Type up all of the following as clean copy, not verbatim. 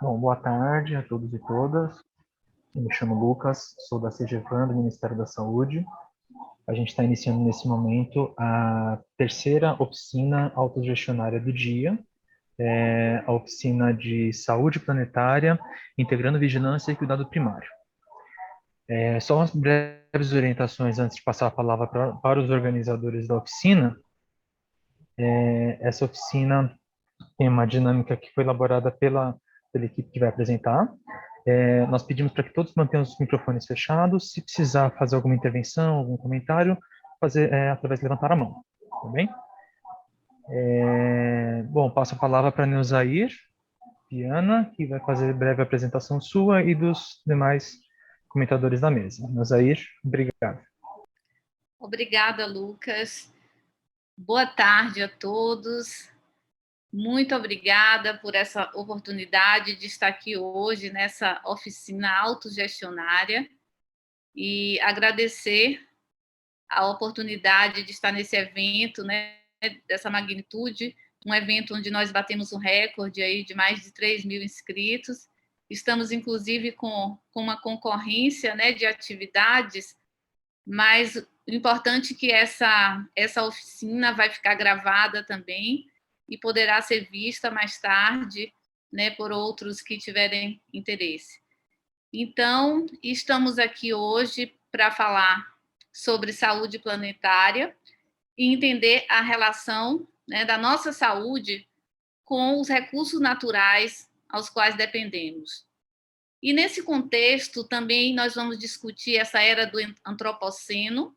Bom, boa tarde a todos e todas. Eu me chamo Lucas, sou da CGVAN, do Ministério da Saúde. A gente está iniciando nesse momento a terceira oficina autogestionária do dia, a oficina de saúde planetária, integrando vigilância e cuidado primário. Só umas breves orientações antes de passar a palavra para os organizadores da oficina. Essa oficina tem uma dinâmica que foi elaborada pela equipe que vai apresentar. Nós pedimos para que todos mantenham os microfones fechados. Se precisar fazer alguma intervenção, algum comentário, fazer através de levantar a mão. Tá bem? Bom, passo a palavra para a Neuzair Viana, que vai fazer breve apresentação sua e dos demais comentadores da mesa. Neuzair, obrigado. Obrigada, Lucas. Boa tarde a todos. Muito obrigada por essa oportunidade de estar aqui hoje nessa oficina autogestionária e agradecer a oportunidade de estar nesse evento, né, dessa magnitude, um evento onde nós batemos um recorde aí de mais de 3.000 inscritos. Estamos, inclusive, com uma concorrência, né, de atividades, mas o importante é que essa oficina vai ficar gravada também e poderá ser vista mais tarde, né, por outros que tiverem interesse. Então, estamos aqui hoje para falar sobre saúde planetária e entender a relação, né, da nossa saúde com os recursos naturais aos quais dependemos. E nesse contexto também nós vamos discutir essa era do antropoceno,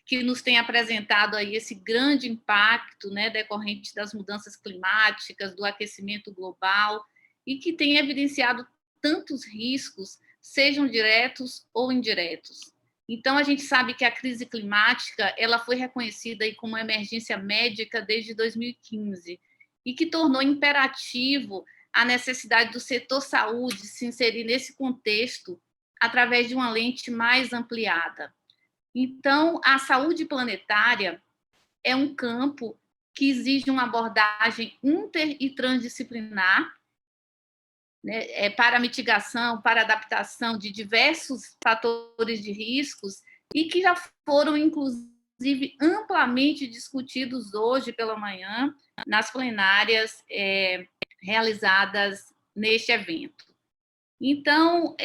que nos tem apresentado aí esse grande impacto, né, decorrente das mudanças climáticas, do aquecimento global, e que tem evidenciado tantos riscos, sejam diretos ou indiretos. Então, a gente sabe que a crise climática ela foi reconhecida aí como emergência médica desde 2015 e que tornou imperativo a necessidade do setor saúde se inserir nesse contexto através de uma lente mais ampliada. Então, a saúde planetária é um campo que exige uma abordagem inter e transdisciplinar, né, para mitigação, para adaptação de diversos fatores de riscos e que já foram, inclusive, amplamente discutidos hoje pela manhã nas plenárias realizadas neste evento. Então,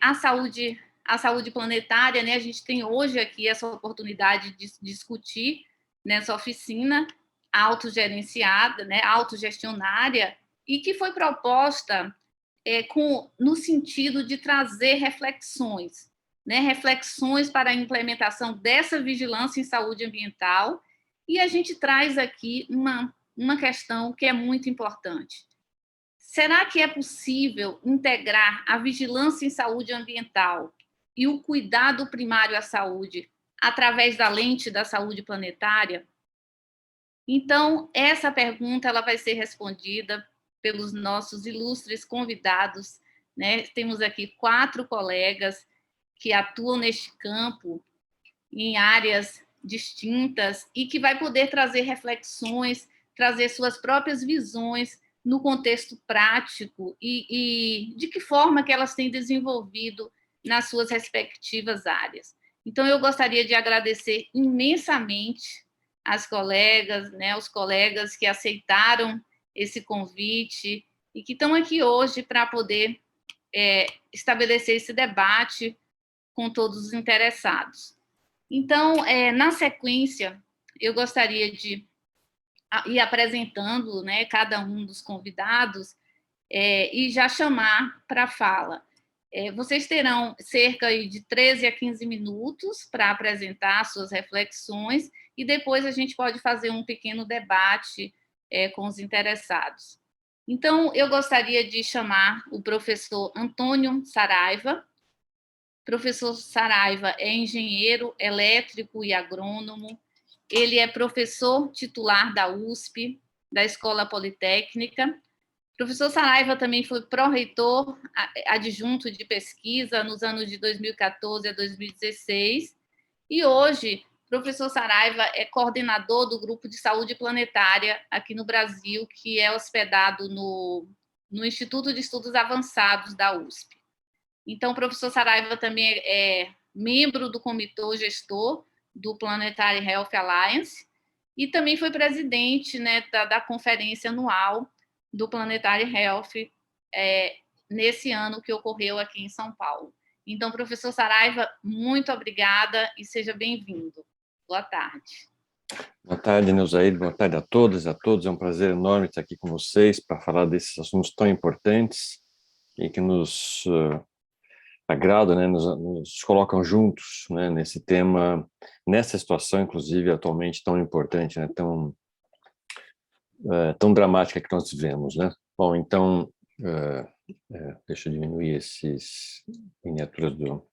a saúde planetária, né, a gente tem hoje aqui essa oportunidade de discutir nessa oficina autogerenciada, né, autogestionária, e que foi proposta no sentido de trazer reflexões, né, reflexões para a implementação dessa vigilância em saúde ambiental, e a gente traz aqui uma questão que é muito importante. Será que é possível integrar a vigilância em saúde ambiental e o cuidado primário à saúde através da lente da saúde planetária? Então, essa pergunta ela vai ser respondida pelos nossos ilustres convidados, né? Temos aqui 4 colegas que atuam neste campo em áreas distintas e que vai poder trazer reflexões, trazer suas próprias visões no contexto prático e de que forma que elas têm desenvolvido nas suas respectivas áreas. Então, eu gostaria de agradecer imensamente às colegas, né, os colegas que aceitaram esse convite e que estão aqui hoje para poder estabelecer esse debate com todos os interessados. Então, na sequência, eu gostaria de ir apresentando, né, cada um dos convidados e já chamar para a fala. Vocês terão cerca de 13 a 15 minutos para apresentar suas reflexões e depois a gente pode fazer um pequeno debate com os interessados. Então, eu gostaria de chamar o professor Antônio Saraiva. Professor Saraiva é engenheiro elétrico e agrônomo. Ele é professor titular da USP, da Escola Politécnica. Professor Saraiva também foi pró-reitor adjunto de pesquisa nos anos de 2014 a 2016. E hoje, professor Saraiva é coordenador do Grupo de Saúde Planetária aqui no Brasil, que é hospedado no no Instituto de Estudos Avançados da USP. Então, o professor Saraiva também é membro do comitê gestor do Planetary Health Alliance e também foi presidente, né, da conferência anual do Planetary Health nesse ano que ocorreu aqui em São Paulo. Então, professor Saraiva, muito obrigada e seja bem-vindo. Boa tarde. Boa tarde, Neuzaíde. Boa tarde a todas e a todos. É um prazer enorme estar aqui com vocês para falar desses assuntos tão importantes e que nos agradam, né, nos colocam juntos, né, nesse tema, nessa situação, inclusive, atualmente tão importante, né, tão dramática que nós vivemos, né? Bom, então, deixa eu diminuir essas miniaturas do...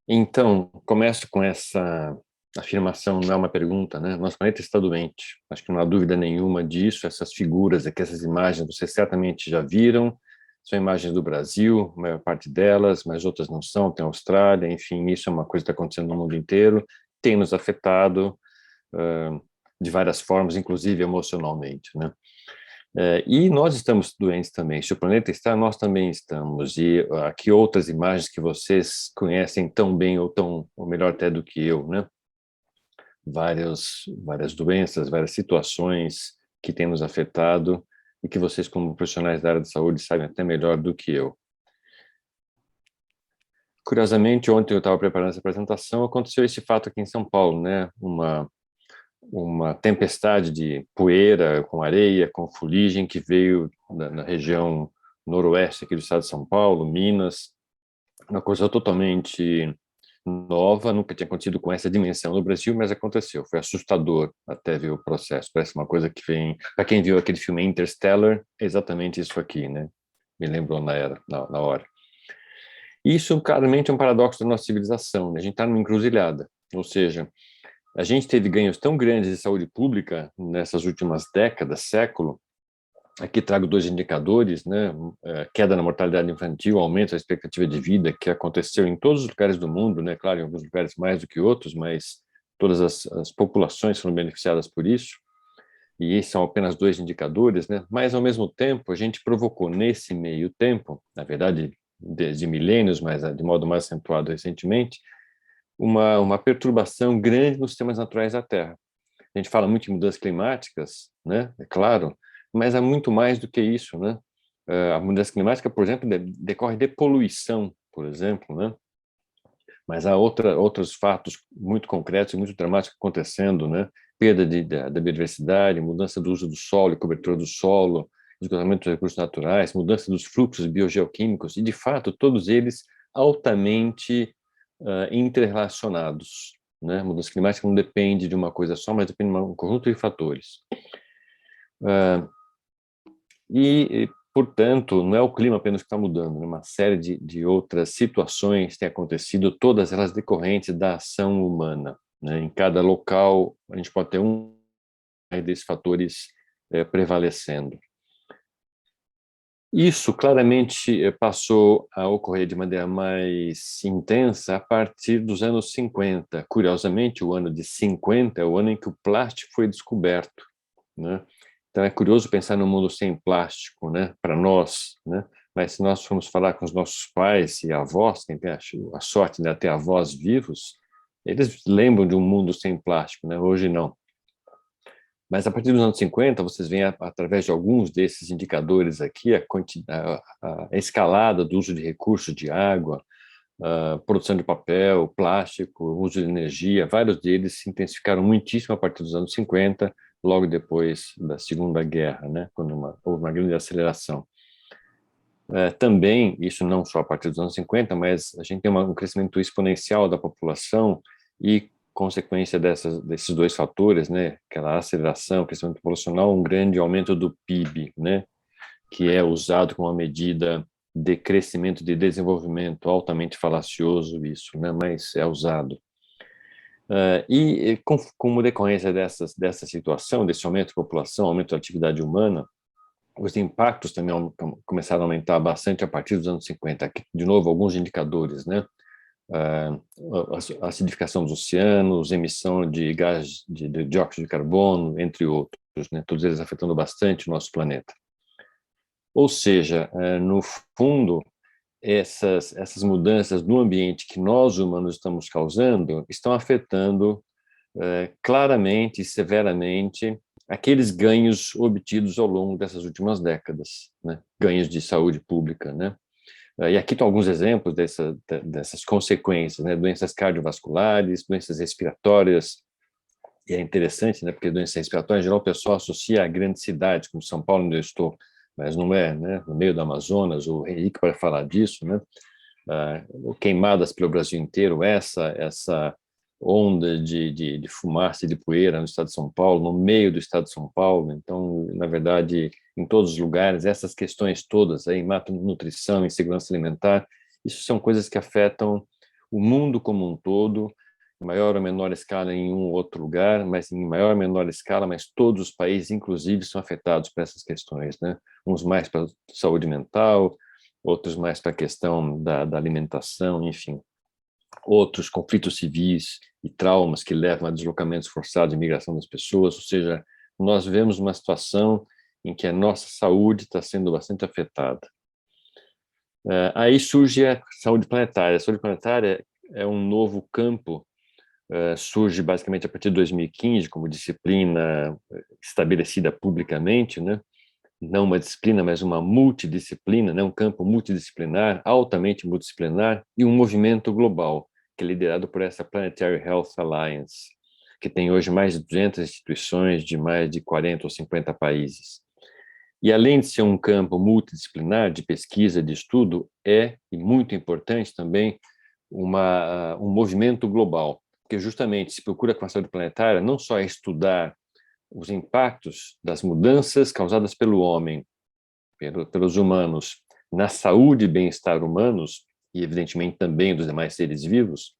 Então, começo com essa afirmação, não é uma pergunta, né? Nosso planeta está doente. Acho que não há dúvida nenhuma disso. Essas figuras aqui, essas imagens, vocês certamente já viram. São imagens do Brasil, a maior parte delas, mas outras não são. Tem a Austrália, enfim, isso é uma coisa que está acontecendo no mundo inteiro. Tem nos afetado de várias formas, inclusive emocionalmente, né? E nós estamos doentes também. Se o planeta está, nós também estamos. E aqui outras imagens que vocês conhecem tão bem, ou melhor até do que eu, né? Várias doenças, várias situações que têm nos afetado e que vocês, como profissionais da área de saúde, sabem até melhor do que eu. Curiosamente, ontem eu estava preparando essa apresentação, aconteceu esse fato aqui em São Paulo, né? Uma tempestade de poeira com areia, com fuligem, que veio na região noroeste aqui do estado de São Paulo, Minas, uma coisa totalmente nova, nunca tinha acontecido com essa dimensão no Brasil, mas aconteceu, foi assustador até ver o processo, parece uma coisa que vem, para quem viu aquele filme Interstellar, é exatamente isso aqui, né? Me lembrou na hora. Isso claramente é um paradoxo da nossa civilização, né? A gente está numa encruzilhada, ou seja, a gente teve ganhos tão grandes de saúde pública nessas últimas décadas, século. Aqui trago 2 indicadores, né? Queda na mortalidade infantil, aumento da expectativa de vida, que aconteceu em todos os lugares do mundo, né? Claro, em alguns lugares mais do que outros, mas todas as populações foram beneficiadas por isso. E esses são apenas 2 indicadores, né? Mas, ao mesmo tempo, a gente provocou nesse meio tempo, na verdade, desde milênios, mas de modo mais acentuado recentemente, uma perturbação grande nos sistemas naturais da Terra. A gente fala muito em mudanças climáticas, né? É claro, mas há muito mais do que isso, né? A mudança climática, por exemplo, decorre de poluição, por exemplo, né? Mas há outros fatos muito concretos e muito dramáticos acontecendo, né? Perda da biodiversidade, mudança do uso do solo e cobertura do solo, esgotamento dos recursos naturais, mudança dos fluxos biogeoquímicos, e, de fato, todos eles altamente interrelacionados, né? Mudança climática não depende de uma coisa só, mas depende de um conjunto de fatores. Portanto, não é o clima apenas que está mudando, né? Uma série de outras situações têm acontecido, todas elas decorrentes da ação humana, né? Em cada local, a gente pode ter um desses fatores prevalecendo. Isso claramente passou a ocorrer de maneira mais intensa a partir dos anos 50. Curiosamente, o ano de 50 é o ano em que o plástico foi descoberto, né? Então é curioso pensar num mundo sem plástico, né, para nós, né? Mas se nós formos falar com os nossos pais e avós, quem tem a sorte de ter avós vivos, eles lembram de um mundo sem plástico, né? Hoje não. Mas a partir dos anos 50, vocês veem, através de alguns desses indicadores aqui, a escalada do uso de recursos de água, produção de papel, plástico, uso de energia, vários deles se intensificaram muitíssimo a partir dos anos 50, logo depois da Segunda Guerra, né, quando houve uma grande aceleração. Também, isso não só a partir dos anos 50, mas a gente tem um crescimento exponencial da população e, consequência desses 2 fatores, né, aquela aceleração, crescimento populacional, um grande aumento do PIB, né, que é usado como uma medida de crescimento de desenvolvimento, altamente falacioso isso, né, mas é usado. Como decorrência dessa situação, desse aumento da população, aumento da atividade humana, os impactos também começaram a aumentar bastante a partir dos anos 50. Aqui, de novo, alguns indicadores, né? A acidificação dos oceanos, emissão de gás de dióxido de carbono, entre outros, né? Todos eles afetando bastante o nosso planeta. Ou seja, no fundo, essas mudanças no ambiente que nós humanos estamos causando estão afetando claramente e severamente aqueles ganhos obtidos ao longo dessas últimas décadas, né? Ganhos de saúde pública, né? E aqui estão alguns exemplos dessas consequências, né? Doenças cardiovasculares, doenças respiratórias, e é interessante, né? Porque doença respiratória, em geral, o pessoal associa a grandes cidades, como São Paulo, onde eu estou, mas não é, né? No meio do Amazonas, o Henrique vai falar disso, né? Queimadas pelo Brasil inteiro, essa onda de fumaça e de poeira no estado de São Paulo, no meio do estado de São Paulo. Então, na verdade, em todos os lugares, essas questões todas, aí, nutrição, insegurança alimentar, isso são coisas que afetam o mundo como um todo, em maior ou menor escala em um ou outro lugar, mas em maior ou menor escala, mas todos os países, inclusive, são afetados por essas questões, né? Uns mais para a saúde mental, outros mais para a questão da alimentação, enfim. Outros conflitos civis e traumas que levam a deslocamentos forçados e migração das pessoas, ou seja, nós vemos uma situação em que a nossa saúde está sendo bastante afetada. Aí surge a saúde planetária. A saúde planetária é um novo campo, surge basicamente a partir de 2015 como disciplina estabelecida publicamente, né? Não uma disciplina, mas uma multidisciplina, né? Um campo multidisciplinar, altamente multidisciplinar, e um movimento global, que é liderado por essa Planetary Health Alliance, que tem hoje mais de 200 instituições de mais de 40 ou 50 países. E além de ser um campo multidisciplinar de pesquisa, de estudo, e muito importante também, um movimento global, porque justamente se procura com a saúde planetária não só estudar os impactos das mudanças causadas pelo homem, pelos humanos, na saúde e bem-estar humanos, e evidentemente também dos demais seres vivos,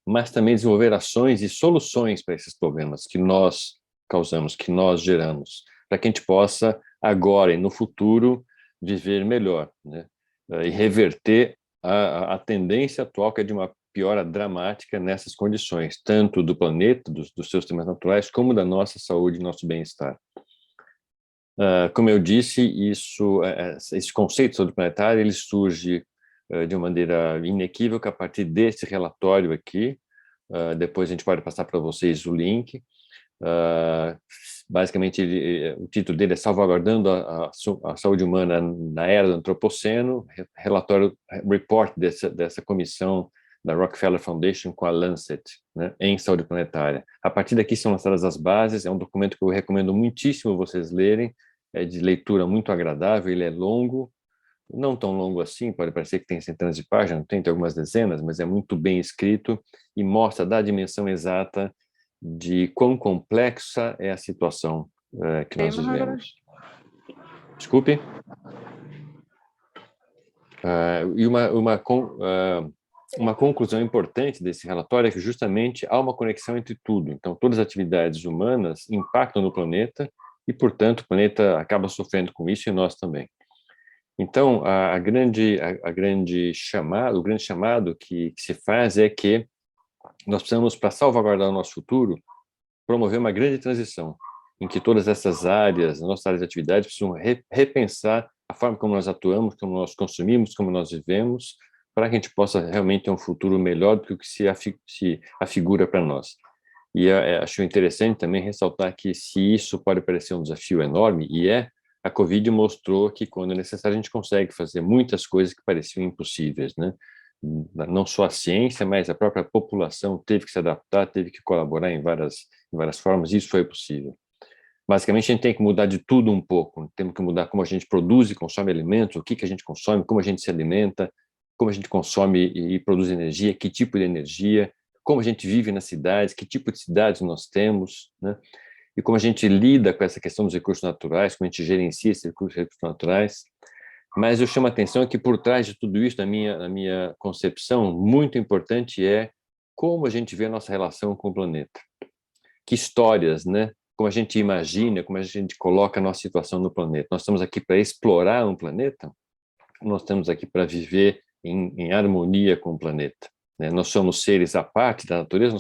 mas também desenvolver ações e soluções para esses problemas que nós causamos, que nós geramos, para que a gente possa, agora e no futuro, viver melhor, né? E reverter a tendência atual, que é de uma piora dramática nessas condições, tanto do planeta, dos seus sistemas naturais, como da nossa saúde e nosso bem-estar. Como eu disse, esse conceito de saúde planetária ele surge de uma maneira inequívoca a partir desse relatório aqui. Depois a gente pode passar para vocês o link. Basicamente, o título dele é Salvaguardando a Saúde Humana na Era do Antropoceno, relatório, report dessa comissão da Rockefeller Foundation com a Lancet, né, em saúde planetária. A partir daqui são lançadas as bases, é um documento que eu recomendo muitíssimo vocês lerem, é de leitura muito agradável, ele é longo, não tão longo assim, pode parecer que tem centenas de páginas, tem algumas dezenas, mas é muito bem escrito e mostra da dimensão exata de quão complexa é a situação que nós vivemos. Desculpe? E uma conclusão importante desse relatório é que justamente há uma conexão entre tudo. Então, todas as atividades humanas impactam no planeta e, portanto, o planeta acaba sofrendo com isso e nós também. Então, o grande chamado que se faz é que nós precisamos, para salvaguardar o nosso futuro, promover uma grande transição, em que todas essas áreas, nossas áreas de atividade, precisam repensar a forma como nós atuamos, como nós consumimos, como nós vivemos, para que a gente possa realmente ter um futuro melhor do que o que se afigura para nós. E acho interessante também ressaltar que, se isso pode parecer um desafio enorme, a Covid mostrou que, quando é necessário, a gente consegue fazer muitas coisas que pareciam impossíveis, né? Não só a ciência, mas a própria população teve que se adaptar, teve que colaborar em várias formas, e isso foi possível. Basicamente, a gente tem que mudar de tudo um pouco, temos que mudar como a gente produz e consome alimentos, o que a gente consome, como a gente se alimenta, como a gente consome e produz energia, que tipo de energia, como a gente vive nas cidades, que tipo de cidades nós temos, né? E como a gente lida com essa questão dos recursos naturais, como a gente gerencia esses recursos naturais. Mas eu chamo a atenção que, por trás de tudo isso, na minha concepção, muito importante é como a gente vê a nossa relação com o planeta. Que histórias, né? Como a gente imagina, como a gente coloca a nossa situação no planeta. Nós estamos aqui para explorar um planeta, nós estamos aqui para viver em harmonia com o planeta, né? Nós somos seres à parte da natureza,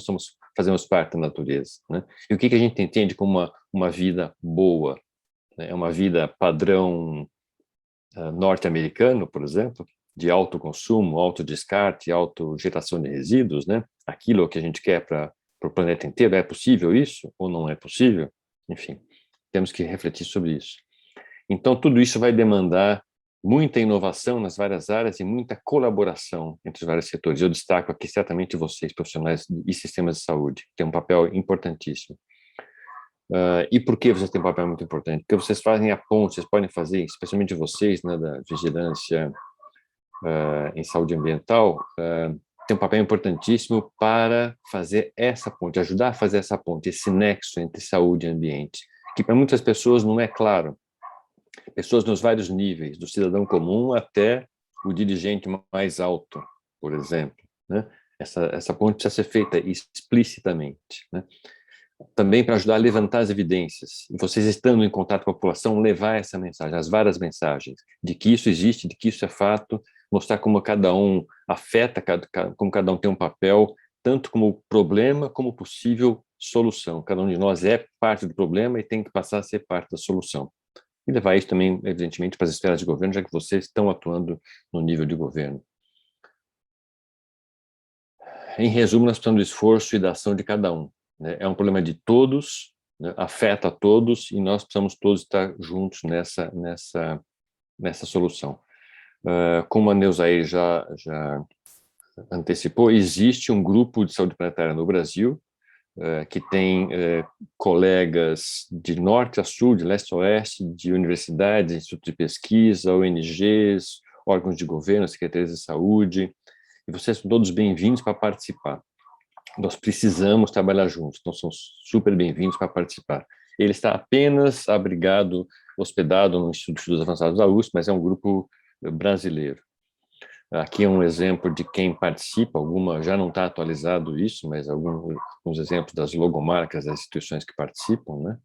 fazemos parte da natureza, né? E o que a gente entende como uma vida boa, né? É uma vida padrão norte-americano, por exemplo, de alto consumo, alto descarte, alta geração de resíduos, né? Aquilo que a gente quer para o planeta inteiro, é possível isso ou não é possível? Enfim, temos que refletir sobre isso. Então, tudo isso vai demandar muita inovação nas várias áreas e muita colaboração entre os vários setores. Eu destaco aqui certamente vocês, profissionais e sistemas de saúde, que têm um papel importantíssimo. E por que vocês têm um papel muito importante? Porque vocês fazem a ponte, vocês podem fazer, especialmente vocês, né, da vigilância em saúde ambiental, tem um papel importantíssimo para fazer essa ponte, ajudar a fazer essa ponte, esse nexo entre saúde e ambiente, que para muitas pessoas não é claro. Pessoas nos vários níveis, do cidadão comum até o dirigente mais alto, por exemplo, né? Essa ponte precisa ser feita explicitamente, né? Também para ajudar a levantar as evidências, e vocês estando em contato com a população, levar essa mensagem, as várias mensagens, de que isso existe, de que isso é fato, mostrar como cada um afeta, como cada um tem um papel, tanto como problema, como possível solução. Cada um de nós é parte do problema e tem que passar a ser parte da solução. E levar isso também, evidentemente, para as esferas de governo, já que vocês estão atuando no nível de governo. Em resumo, nós precisamos do esforço e da ação de cada um, né? É um problema de todos, né? Afeta a todos, e nós precisamos todos estar juntos nessa solução. Como a Neuzair já antecipou, existe um grupo de saúde planetária no Brasil, que tem colegas de norte a sul, de leste a oeste, de universidades, institutos de pesquisa, ONGs, órgãos de governo, secretarias de saúde, e vocês são todos bem-vindos para participar. Nós precisamos trabalhar juntos, então são super bem-vindos para participar. Ele está apenas hospedado no Instituto de Estudos Avançados da USP, mas é um grupo brasileiro. Aqui é um exemplo de quem participa, já não está atualizado isso, mas alguns exemplos das logomarcas das instituições que participam, né?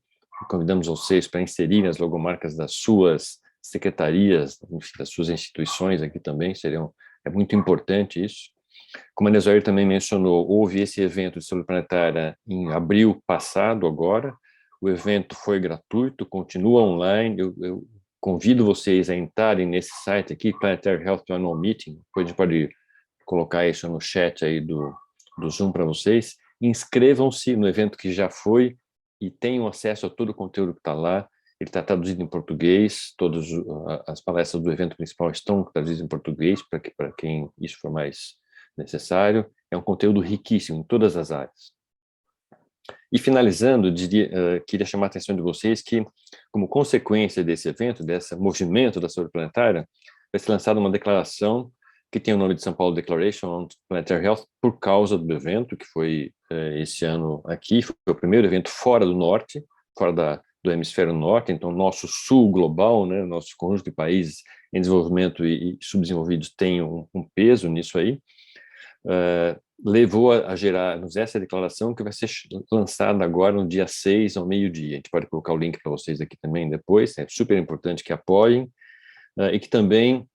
E convidamos vocês para inserirem as logomarcas das suas secretarias, enfim, das suas instituições aqui também, é muito importante isso. Como a Neuzair também mencionou, houve esse evento de saúde planetária em abril passado, agora. O evento foi gratuito, continua online. Eu convido vocês a entrarem nesse site aqui, Planetary Health Annual Meeting. Depois a gente pode colocar isso no chat aí do Zoom para vocês. Inscrevam-se no evento que já foi e tenham acesso a todo o conteúdo que está lá. Ele está traduzido em português, todas as palestras do evento principal estão traduzidas em português, para quem isso for mais necessário. É um conteúdo riquíssimo em todas as áreas. E finalizando, queria chamar a atenção de vocês que, como consequência desse evento, desse movimento da saúde planetária, vai ser lançada uma declaração que tem o nome de São Paulo Declaration on Planetary Health por causa do evento, que foi esse ano aqui. Foi o primeiro evento fora do norte, fora do hemisfério norte, então nosso sul global, né, nosso conjunto de países em desenvolvimento e subdesenvolvidos tem um peso nisso aí. Levou a gerar-nos essa declaração que vai ser lançada agora no dia 6 ao meio-dia. A gente pode colocar o link para vocês aqui também depois, é super importante que apoiem e que também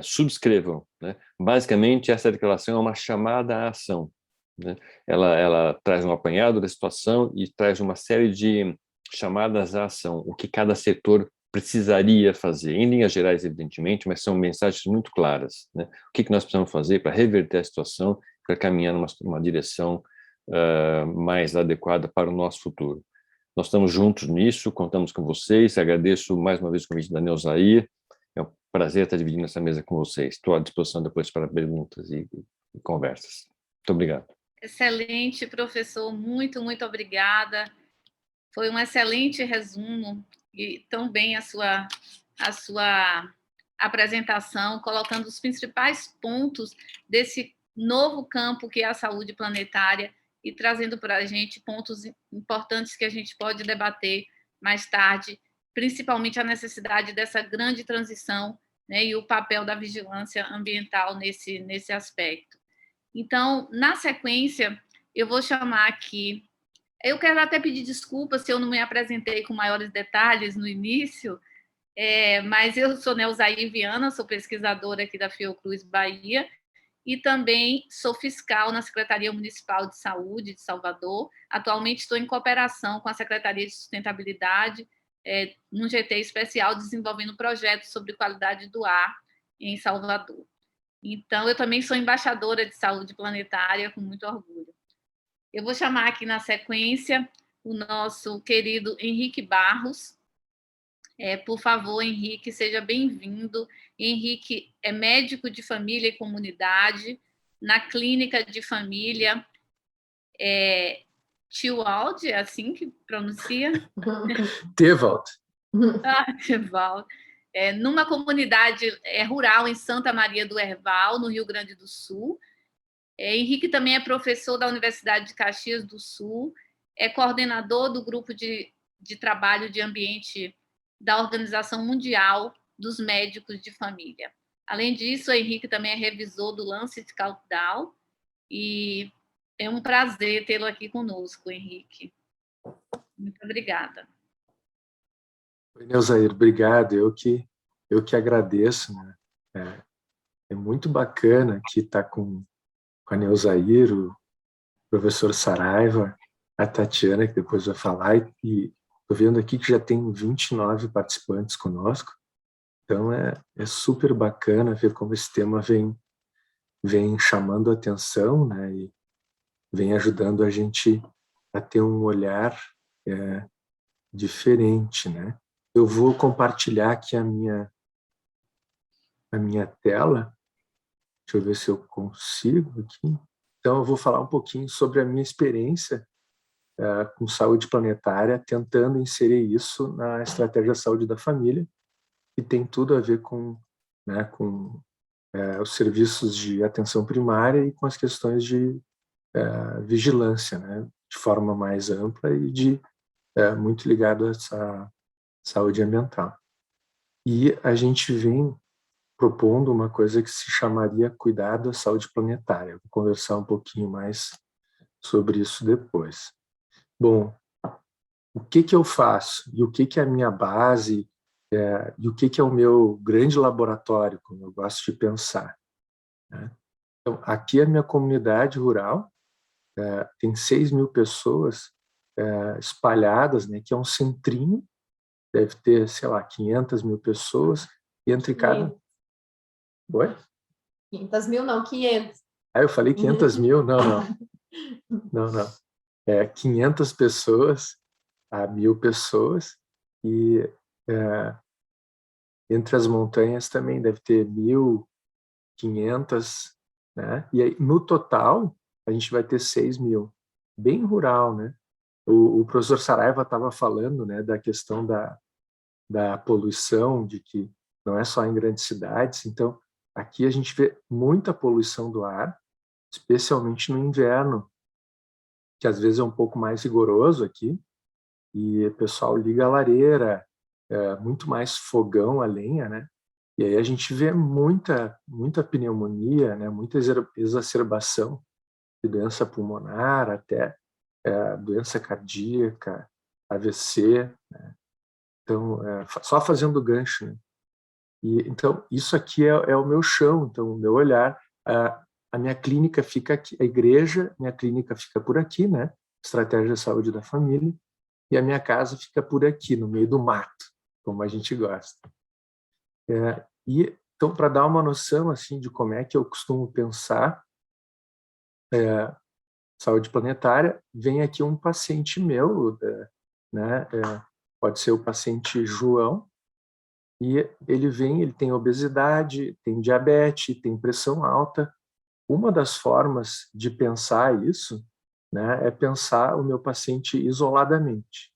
subscrevam, né? Basicamente, essa declaração é uma chamada à ação, né? Ela traz um apanhado da situação e traz uma série de chamadas à ação, o que cada setor precisaria fazer, em linhas gerais, evidentemente, mas são mensagens muito claras, né? O que nós precisamos fazer para reverter a situação, para caminhar numa direção mais adequada para o nosso futuro. Nós estamos juntos nisso, contamos com vocês, agradeço mais uma vez o convite da Neuzair, é um prazer estar dividindo essa mesa com vocês. Estou à disposição depois para perguntas e conversas. Muito obrigado. Excelente, professor, muito obrigada. Foi um excelente resumo e tão bem a sua apresentação, colocando os principais pontos desse novo campo que é a saúde planetária e trazendo para a gente pontos importantes que a gente pode debater mais tarde, principalmente a necessidade dessa grande transição, né, e o papel da vigilância ambiental nesse aspecto. Então, na sequência, eu vou chamar aqui. Eu quero até pedir desculpas se eu não me apresentei com maiores detalhes no início, mas eu sou Neuzair Viana, sou pesquisadora aqui da Fiocruz Bahia e também sou fiscal na Secretaria Municipal de Saúde de Salvador. Atualmente estou em cooperação com a Secretaria de Sustentabilidade num GT especial, desenvolvendo projetos sobre qualidade do ar em Salvador. Então, eu também sou embaixadora de saúde planetária, com muito orgulho. Eu vou chamar aqui na sequência o nosso querido Henrique Barros. Por favor, Henrique, seja bem-vindo. Henrique é médico de família e comunidade na clínica de família Tewald, é assim que pronuncia? Tewald. Tewald. Numa comunidade rural em Santa Maria do Herval, no Rio Grande do Sul. Henrique também é professor da Universidade de Caxias do Sul, é coordenador do grupo de trabalho de ambiente da Organização Mundial dos Médicos de Família. Além disso, o Henrique também é revisor do Lancet Countdown e é um prazer tê-lo aqui conosco, Henrique. Muito obrigada. Oi, Neuzair, obrigado. Eu que agradeço, né? É muito bacana aqui estar com a Neuzair, o professor Saraiva, a Tatiana, que depois vai falar, e estou vendo aqui que já tem 29 participantes conosco, então é super bacana ver como esse tema vem chamando a atenção, né, e vem ajudando a gente a ter um olhar diferente, né. Eu vou compartilhar aqui a minha tela. Deixa eu ver se eu consigo aqui. Então, eu vou falar um pouquinho sobre a minha experiência com saúde planetária, tentando inserir isso na estratégia de saúde da família, que tem tudo a ver com os serviços de atenção primária e com as questões de vigilância, né, de forma mais ampla e muito ligado a essa saúde ambiental. E a gente vem propondo uma coisa que se chamaria cuidado à saúde planetária. Vou conversar um pouquinho mais sobre isso depois. Bom, o que eu faço e o que é a minha base e o que é o meu grande laboratório, como eu gosto de pensar, né? Então, aqui é a minha comunidade rural, tem 6.000 pessoas espalhadas, né, que é um centrinho, deve ter, sei lá, 500.000 pessoas, e entre cada... Oi? 500.000 não, 500. Eu falei 500.000? Não. 500 pessoas a 1.000 pessoas, e entre as montanhas também deve ter 1.500, né? E aí, no total, a gente vai ter 6.000. Bem rural, né? O professor Saraiva estava falando, né, da questão da poluição, de que não é só em grandes cidades. Então, aqui a gente vê muita poluição do ar, especialmente no inverno, que às vezes é um pouco mais rigoroso aqui, e o pessoal liga a lareira, muito mais fogão a lenha, né? E aí a gente vê muita pneumonia, né? Muita exacerbação de doença pulmonar, até doença cardíaca, AVC, né? Então, só fazendo gancho, né? E, então, isso aqui é o meu chão, então, o meu olhar. A minha clínica fica aqui, a igreja, minha clínica fica por aqui, né? Estratégia de saúde da família, e a minha casa fica por aqui, no meio do mato, como a gente gosta. Então, para dar uma noção assim de como é que eu costumo pensar saúde planetária, vem aqui um paciente meu, né? Pode ser o paciente João, e ele tem obesidade, tem diabetes, tem pressão alta. Uma das formas de pensar isso, né, é pensar o meu paciente isoladamente.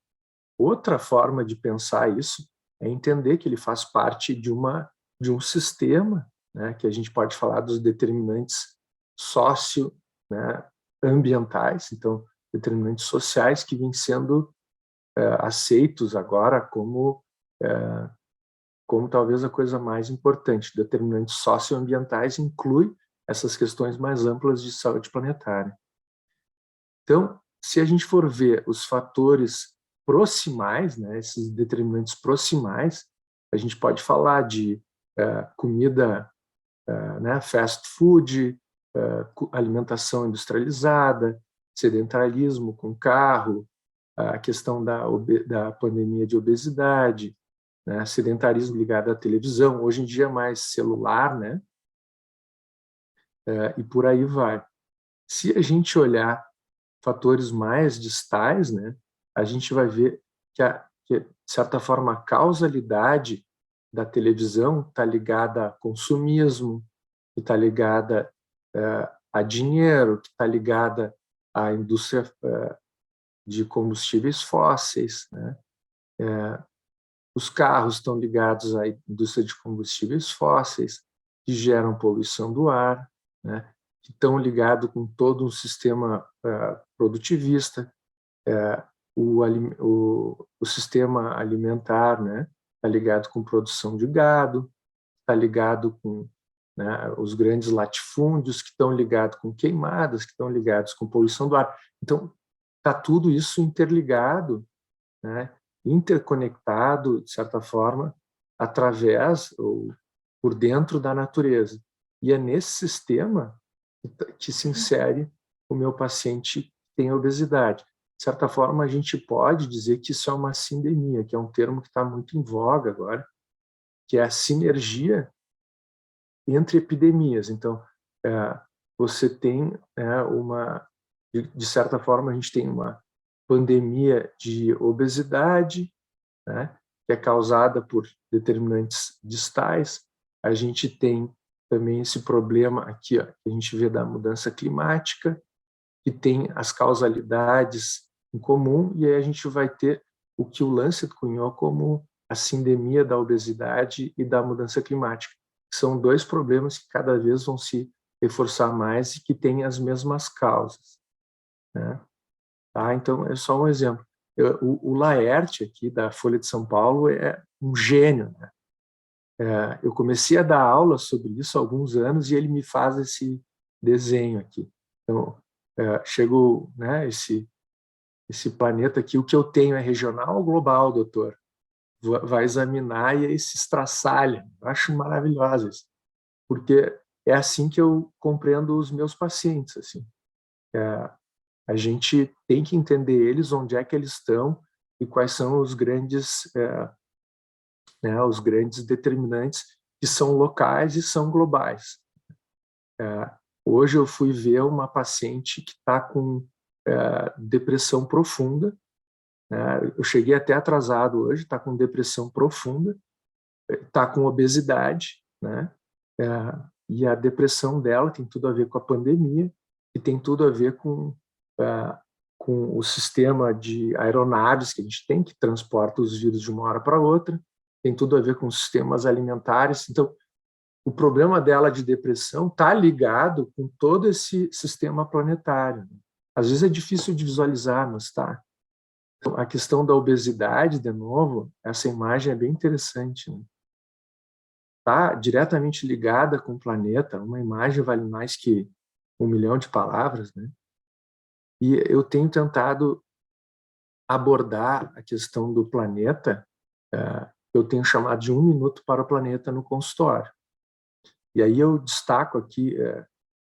Outra forma de pensar isso é entender que ele faz parte de um sistema, né, que a gente pode falar dos determinantes ambientais, então determinantes sociais que vêm sendo aceitos agora como talvez a coisa mais importante. Determinantes socioambientais inclui essas questões mais amplas de saúde planetária. Então, se a gente for ver os fatores proximais, né, esses determinantes proximais, a gente pode falar de comida, né, fast food, alimentação industrializada, sedentarismo com carro, a questão da pandemia de obesidade, né? Sedentarismo ligado à televisão, hoje em dia mais celular, né? E por aí vai. Se a gente olhar fatores mais distais, né, a gente vai ver que, de certa forma, a causalidade da televisão está ligada a consumismo, que está ligada a dinheiro, que está ligada à indústria de combustíveis fósseis, né? Os carros estão ligados à indústria de combustíveis fósseis, que geram poluição do ar, né? Que estão ligados com todo um sistema produtivista, o sistema alimentar, né? Está ligado com produção de gado, está ligado com, né, os grandes latifúndios, que estão ligados com queimadas, que estão ligados com poluição do ar. Então, está tudo isso interligado, né, interconectado, de certa forma, através ou por dentro da natureza. E é nesse sistema que se insere o meu paciente que tem obesidade. De certa forma, a gente pode dizer que isso é uma sindemia, que é um termo que está muito em voga agora, que é a sinergia entre epidemias. Então, você tem de certa forma, a gente tem uma pandemia de obesidade, né, que é causada por determinantes distais. A gente tem também esse problema aqui, ó, que a gente vê da mudança climática, que tem as causalidades em comum, e aí a gente vai ter o que o Lancet cunhou como a sindemia da obesidade e da mudança climática. São dois problemas que cada vez vão se reforçar mais e que têm as mesmas causas, né? Tá? Então, é só um exemplo. O Laerte, aqui da Folha de São Paulo, é um gênio, né? Eu comecei a dar aula sobre isso há alguns anos e ele me faz esse desenho aqui. Então, chegou, né, esse planeta aqui, o que eu tenho é regional ou global, doutor? Vai examinar e aí se estraçalha. Eu acho maravilhoso isso, porque é assim que eu compreendo os meus pacientes. Assim. A gente tem que entender eles, onde é que eles estão e quais são os grandes determinantes que são locais e são globais. Hoje eu fui ver uma paciente que está com depressão profunda. Eu cheguei até atrasado hoje, está com depressão profunda, está com obesidade, né? E a depressão dela tem tudo a ver com a pandemia e tem tudo a ver com o sistema de aeronaves que a gente tem, que transporta os vírus de uma hora para outra, tem tudo a ver com sistemas alimentares. Então, o problema dela de depressão está ligado com todo esse sistema planetário. Às vezes é difícil de visualizar, mas está. Então, a questão da obesidade, de novo, essa imagem é bem interessante, né? Está diretamente ligada com o planeta. Uma imagem vale mais que 1 milhão de palavras, né? E eu tenho tentado abordar a questão do planeta, eu tenho chamado de 1 minuto para o planeta no consultório. E aí eu destaco aqui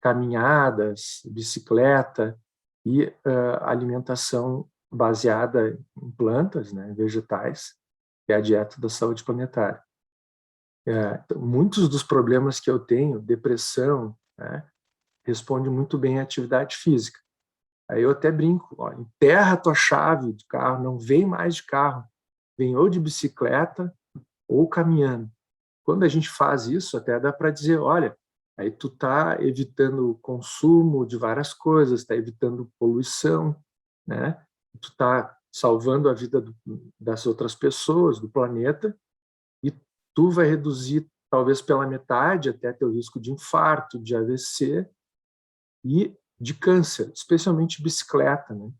caminhadas, bicicleta e alimentação baseada em plantas, né, vegetais, que é a dieta da saúde planetária. Então, muitos dos problemas que eu tenho, depressão, né, responde muito bem à atividade física. Aí eu até brinco, ó, enterra a tua chave de carro, não vem mais de carro, vem ou de bicicleta ou caminhando. Quando a gente faz isso, até dá para dizer, olha, aí tu está evitando o consumo de várias coisas, está evitando poluição, né? Tu está salvando a vida das outras pessoas, do planeta, e tu vai reduzir talvez pela metade até teu risco de infarto, de AVC e de câncer, especialmente bicicleta, né?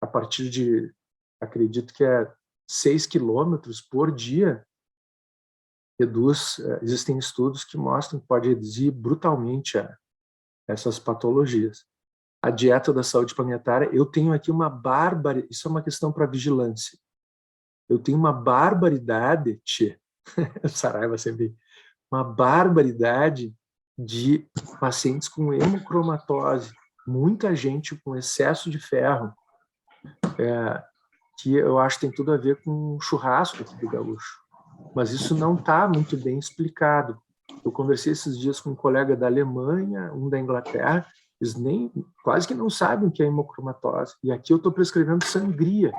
A partir de, acredito que 6 quilômetros por dia, existem estudos que mostram que pode reduzir brutalmente essas patologias. A dieta da saúde planetária, eu tenho aqui uma barbaridade, isso é uma questão para vigilância. Eu tenho uma barbaridade, Saraiva sempre, uma barbaridade de pacientes com hemocromatose, muita gente com excesso de ferro, que eu acho que tem tudo a ver com o churrasco aqui do gaúcho. Mas isso não está muito bem explicado. Eu conversei esses dias com um colega da Alemanha, um da Inglaterra, eles nem, quase que não sabem o que é hemocromatose. E aqui eu estou prescrevendo sangria,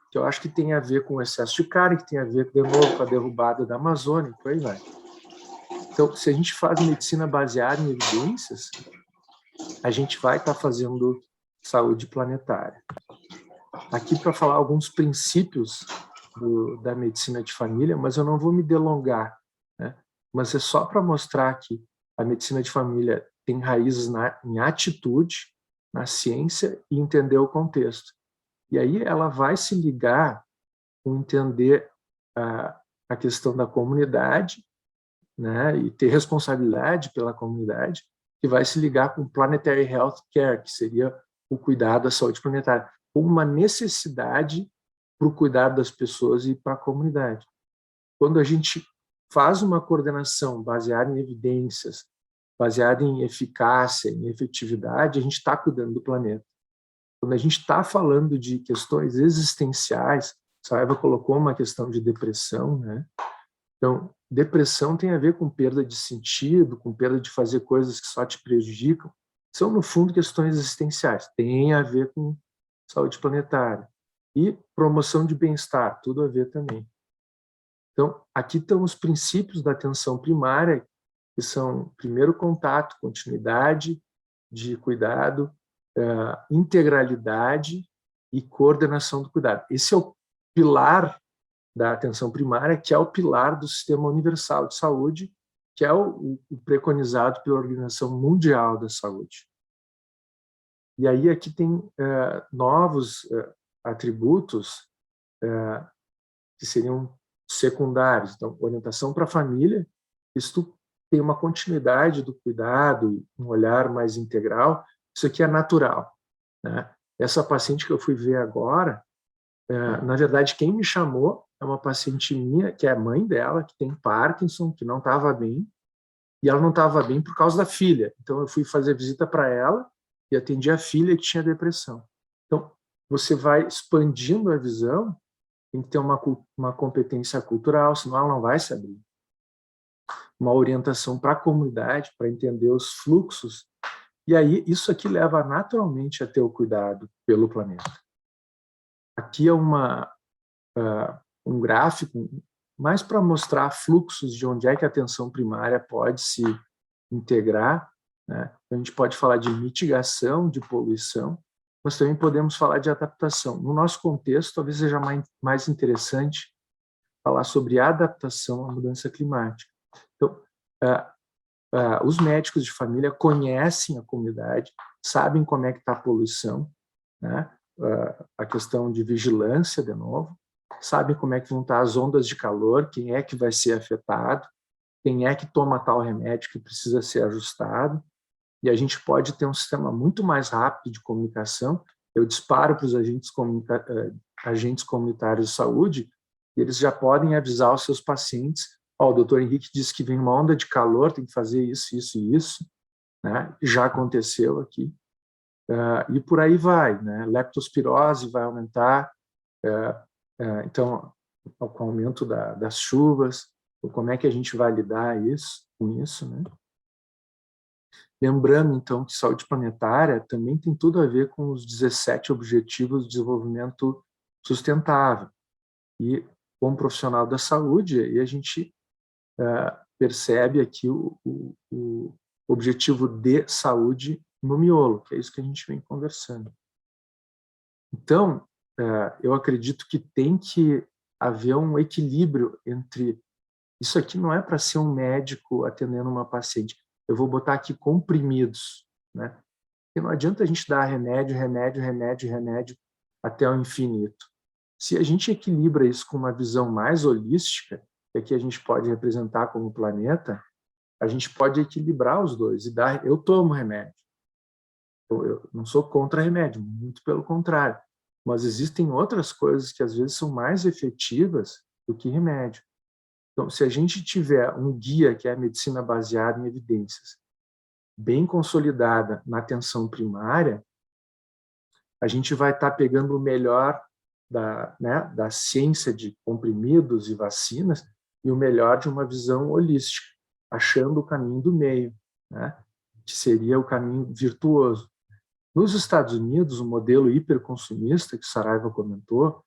que eu acho que tem a ver com o excesso de carne, que tem a ver, de novo, com a derrubada da Amazônia, por aí vai. Então, se a gente faz medicina baseada em evidências, a gente vai estar fazendo saúde planetária. Aqui para falar alguns princípios da medicina de família, mas eu não vou me delongar, né? Mas é só para mostrar que a medicina de família tem raízes em atitude, na ciência e entender o contexto. E aí ela vai se ligar com entender a questão da comunidade, né, e ter responsabilidade pela comunidade, que vai se ligar com Planetary Health Care, que seria o cuidado da saúde planetária, com uma necessidade para o cuidado das pessoas e para a comunidade. Quando a gente faz uma coordenação baseada em evidências, baseada em eficácia, em efetividade, a gente está cuidando do planeta. Quando a gente está falando de questões existenciais, Saraiva colocou uma questão de depressão, né? Então, depressão tem a ver com perda de sentido, com perda de fazer coisas que só te prejudicam. São, no fundo, questões existenciais. Tem a ver com saúde planetária. E promoção de bem-estar, tudo a ver também. Então, aqui estão os princípios da atenção primária, que são, primeiro, contato, continuidade de cuidado, integralidade e coordenação do cuidado. Esse é o pilar da atenção primária, que é o pilar do Sistema Universal de Saúde, que é o preconizado pela Organização Mundial da Saúde. E aí aqui tem novos atributos que seriam secundários. Então, orientação para a família, isso tem uma continuidade do cuidado, um olhar mais integral, isso aqui é natural, né? Essa paciente que eu fui ver agora, na verdade, quem me chamou é uma paciente minha, que é a mãe dela, que tem Parkinson, que não estava bem, e ela não estava bem por causa da filha. Então, eu fui fazer visita para ela e atendi a filha que tinha depressão. Então, você vai expandindo a visão, tem que ter uma competência cultural, senão ela não vai se abrir. Uma orientação para a comunidade, para entender os fluxos. E aí, isso aqui leva naturalmente a ter o cuidado pelo planeta. Aqui é um gráfico mais para mostrar fluxos de onde é que a atenção primária pode se integrar, né? A gente pode falar de mitigação, de poluição, mas também podemos falar de adaptação. No nosso contexto, talvez seja mais interessante falar sobre adaptação à mudança climática. Então, os médicos de família conhecem a comunidade, sabem como é que está a poluição, né? A questão de vigilância, de novo, sabem como é que vão estar as ondas de calor, quem é que vai ser afetado, quem é que toma tal remédio que precisa ser ajustado, e a gente pode ter um sistema muito mais rápido de comunicação. Eu disparo para os agentes comunitários de saúde, e eles já podem avisar os seus pacientes: o doutor Henrique disse que vem uma onda de calor, tem que fazer isso, isso e isso, né? Já aconteceu aqui. E por aí vai, né? Leptospirose vai aumentar, então, com o aumento das chuvas, como é que a gente vai lidar com isso, né? Lembrando, então, que saúde planetária também tem tudo a ver com os 17 Objetivos de Desenvolvimento Sustentável. E, como profissional da saúde, aí a gente percebe aqui o objetivo de saúde no miolo, que é isso que a gente vem conversando. Então, eu acredito que tem que haver um equilíbrio entre... Isso aqui não é para ser um médico atendendo uma paciente. Eu vou botar aqui comprimidos, né? Porque não adianta a gente dar remédio, remédio, remédio, remédio até o infinito. Se a gente equilibra isso com uma visão mais holística, que aqui a gente pode representar como planeta, a gente pode equilibrar os dois e dar... Eu tomo remédio. Eu não sou contra remédio, muito pelo contrário. Mas existem outras coisas que às vezes são mais efetivas do que remédio. Então, se a gente tiver um guia, que é a medicina baseada em evidências, bem consolidada na atenção primária, a gente vai estar pegando o melhor da ciência de comprimidos e vacinas e o melhor de uma visão holística, achando o caminho do meio, né? Que seria o caminho virtuoso. Nos Estados Unidos, o modelo hiperconsumista, que Saraiva comentou,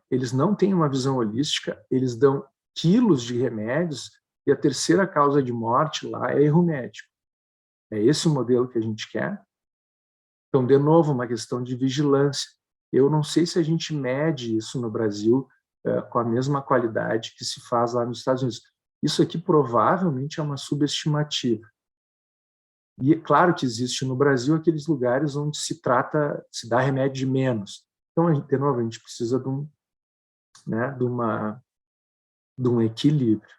eles não têm uma visão holística, eles dão quilos de remédios e a terceira causa de morte lá é erro médico. É esse o modelo que a gente quer? Então, de novo, uma questão de vigilância. Eu não sei se a gente mede isso no Brasil com a mesma qualidade que se faz lá nos Estados Unidos. Isso aqui provavelmente é uma subestimativa. E é claro que existe no Brasil aqueles lugares onde se dá remédio de menos. Então, de novo, a gente precisa de um equilíbrio.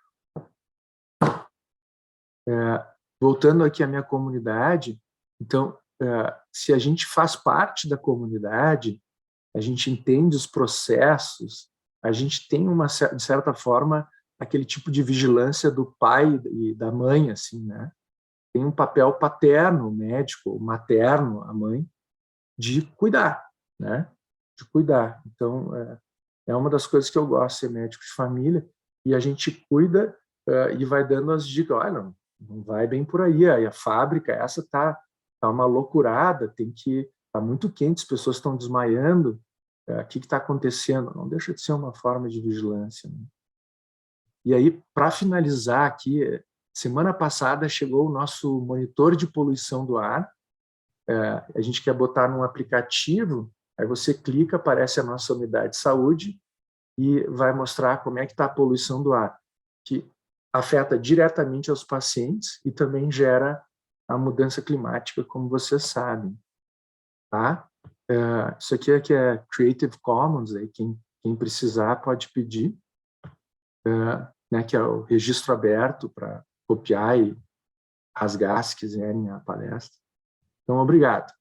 Voltando aqui à minha comunidade, então, se a gente faz parte da comunidade, a gente entende os processos, a gente tem, de certa forma, aquele tipo de vigilância do pai e da mãe, assim, né? Tem um papel paterno, médico, materno, a mãe, de cuidar, né? De cuidar. Então, é uma das coisas que eu gosto, ser médico de família, e a gente cuida e vai dando as dicas, olha, não vai bem por aí, aí a fábrica, essa tá uma loucurada, tá muito quente, as pessoas estão desmaiando, o que está acontecendo? Não deixa de ser uma forma de vigilância, né? E aí, para finalizar aqui, semana passada chegou o nosso monitor de poluição do ar. A gente quer botar num aplicativo, aí você clica, aparece a nossa unidade de saúde e vai mostrar como é que está a poluição do ar, que afeta diretamente aos pacientes e também gera a mudança climática, como vocês sabem. Tá? Isso aqui é Creative Commons, aí quem precisar pode pedir, né, que é o registro aberto para copiar e rasgar se quiserem a palestra. Então, obrigado.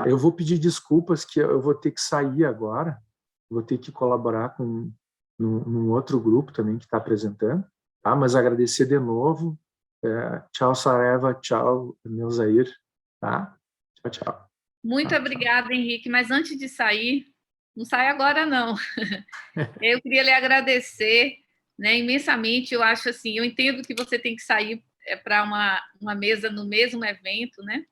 Eu vou pedir desculpas que eu vou ter que sair agora, vou ter que colaborar num outro grupo também que está apresentando, tá? Mas agradecer de novo. Tchau, Saraiva, tchau, Neuzair, tá? Tchau, tchau. Muito obrigada, Henrique, mas antes de sair, não sai agora não. Eu queria lhe agradecer, né, imensamente. Eu acho assim, eu entendo que você tem que sair para uma mesa no mesmo evento, né?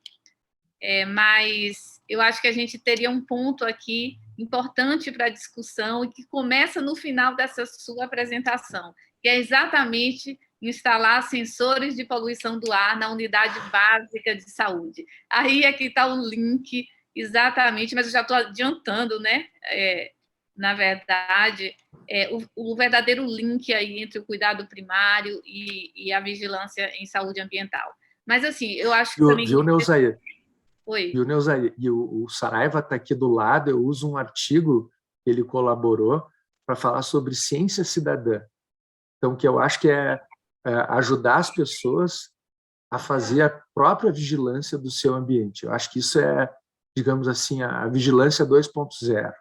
Mas eu acho que a gente teria um ponto aqui importante para a discussão e que começa no final dessa sua apresentação, que é exatamente instalar sensores de poluição do ar na unidade básica de saúde. Aí é que está o link, exatamente, mas eu já estou adiantando, né? Na verdade, o verdadeiro link aí entre o cuidado primário e a vigilância em saúde ambiental. Mas, assim, eu acho que também... Viu, Neuzair? Oi. Viu, Neuzair? E o Saraiva está aqui do lado, eu uso um artigo que ele colaborou para falar sobre ciência cidadã. Então, que eu acho que é ajudar as pessoas a fazer a própria vigilância do seu ambiente. Eu acho que isso é, digamos assim, a vigilância 2.0.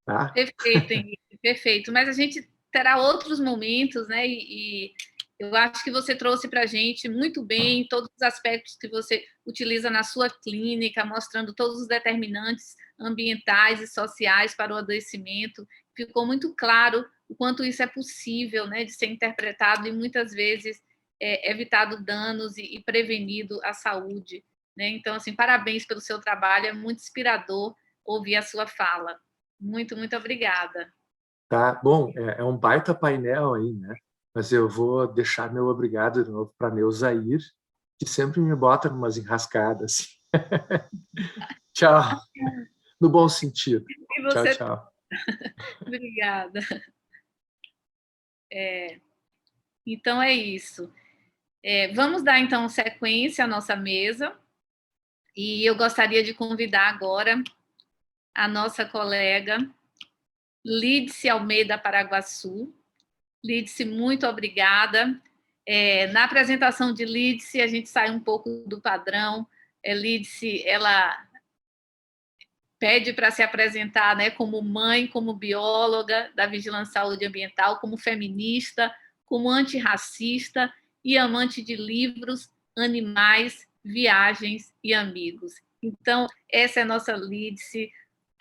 Tá? Perfeito, Henrique, perfeito. Mas a gente terá outros momentos, né? E eu acho que você trouxe para a gente muito bem todos os aspectos que você utiliza na sua clínica, mostrando todos os determinantes ambientais e sociais para o adoecimento. Ficou muito claro o quanto isso é possível, né, de ser interpretado e muitas vezes evitado danos e prevenido a saúde, né? Então, assim, parabéns pelo seu trabalho, é muito inspirador ouvir a sua fala. Muito, muito obrigada. Tá, bom, é um baita painel aí, né? Mas eu vou deixar meu obrigado de novo para Neuzair, que sempre me bota umas enrascadas. Tchau. No bom sentido. Você... Tchau, tchau. Obrigada. Então é isso. Vamos dar, então, sequência à nossa mesa. E eu gostaria de convidar agora a nossa colega Lídice Almeida Paraguaçu. Lídice, muito obrigada. Na apresentação de Lídice, a gente sai um pouco do padrão. Lídice, ela pede para se apresentar, né, como mãe, como bióloga da vigilância saúde ambiental, como feminista, como antirracista e amante de livros, animais, viagens e amigos. Então, essa é a nossa Lídice.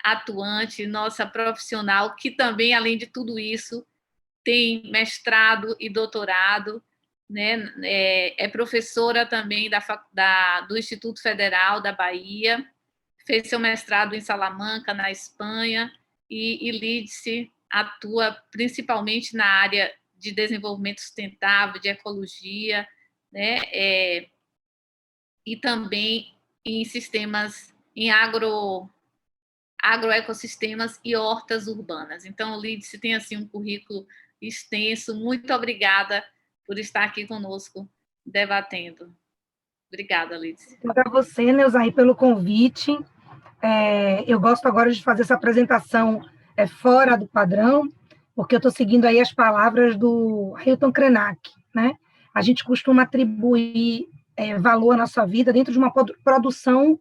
atuante, nossa profissional, que também, além de tudo isso, tem mestrado e doutorado, né? É professora também do Instituto Federal da Bahia, fez seu mestrado em Salamanca, na Espanha, e Lídice atua principalmente na área de desenvolvimento sustentável, de ecologia, né? E também em sistemas, em agroecossistemas e hortas urbanas. Então, Lídice tem assim um currículo extenso. Muito obrigada por estar aqui conosco debatendo. Obrigada, Lídice. Obrigada a você, Neuzaí, pelo convite. Eu gosto agora de fazer essa apresentação fora do padrão, porque eu estou seguindo aí as palavras do Ailton Krenak, né? A gente costuma atribuir valor à nossa vida dentro de uma produção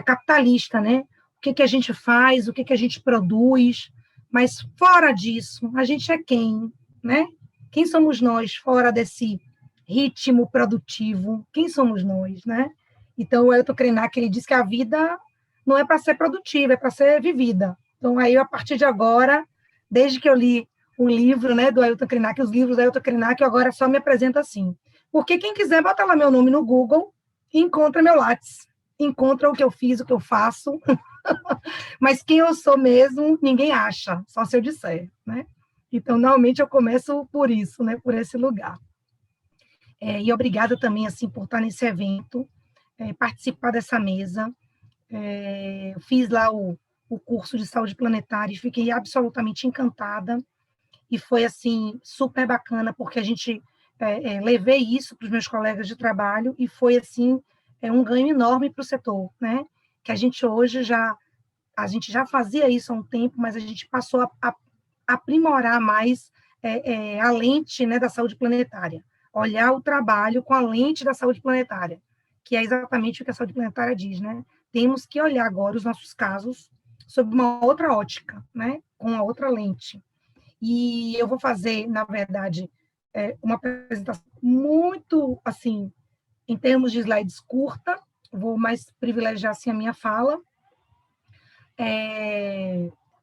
capitalista, né? O que a gente faz, o que a gente produz, mas fora disso, a gente é quem, né? Quem somos nós fora desse ritmo produtivo? Quem somos nós, né? Então, o Ailton Krenak, ele diz que a vida não é para ser produtiva, é para ser vivida. Então, aí, a partir de agora, desde que eu li um livro, né, do Ailton Krenak, os livros do Ailton Krenak, eu agora só me apresento assim. Porque quem quiser, bota lá meu nome no Google e encontra meu Lattes. Encontra o que eu fiz, o que eu faço. Mas quem eu sou mesmo, ninguém acha, só se eu disser, né? Então, normalmente, eu começo por isso, né, por esse lugar. E obrigada também, assim, por estar nesse evento, participar dessa mesa. Eu fiz lá o curso de saúde planetária e fiquei absolutamente encantada. E foi, assim, super bacana, porque a gente levei isso para os meus colegas de trabalho e foi, assim, um ganho enorme para o setor, né? Que a gente hoje já fazia isso há um tempo, mas a gente passou a aprimorar mais a lente, né, da saúde planetária. Olhar o trabalho com a lente da saúde planetária, que é exatamente o que a saúde planetária diz, né? Temos que olhar agora os nossos casos sob uma outra ótica, né? Com a outra lente. E eu vou fazer, na verdade, uma apresentação muito, assim, em termos de slides curta, vou mais privilegiar, assim, a minha fala.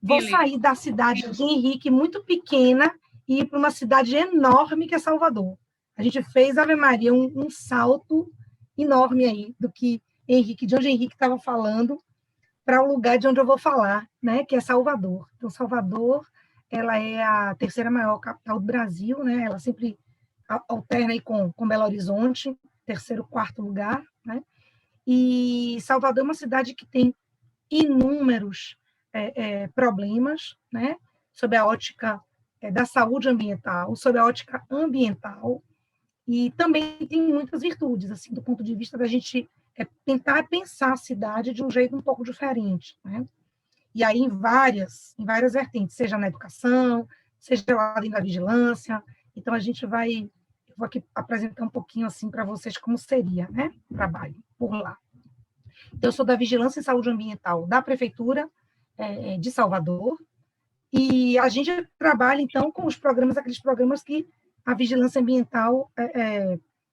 Vou sair da cidade de Henrique, muito pequena, e ir para uma cidade enorme que é Salvador. A gente fez, Ave Maria, um salto enorme aí do que Henrique, de onde Henrique estava falando, para o lugar de onde eu vou falar, né, que é Salvador. Então, Salvador, ela é a terceira maior capital do Brasil, né? Ela sempre alterna aí com Belo Horizonte, terceiro, quarto lugar, né? E Salvador é uma cidade que tem inúmeros problemas, né? Sob a ótica da saúde ambiental, sob a ótica ambiental, e também tem muitas virtudes, assim, do ponto de vista da gente tentar pensar a cidade de um jeito um pouco diferente, né? E aí em várias vertentes, seja na educação, seja lá dentro da vigilância. Então a gente eu vou aqui apresentar um pouquinho assim para vocês como seria, né, o trabalho por lá. Então, eu sou da Vigilância em Saúde Ambiental da Prefeitura de Salvador, e a gente trabalha, então, com os programas, aqueles programas que a Vigilância Ambiental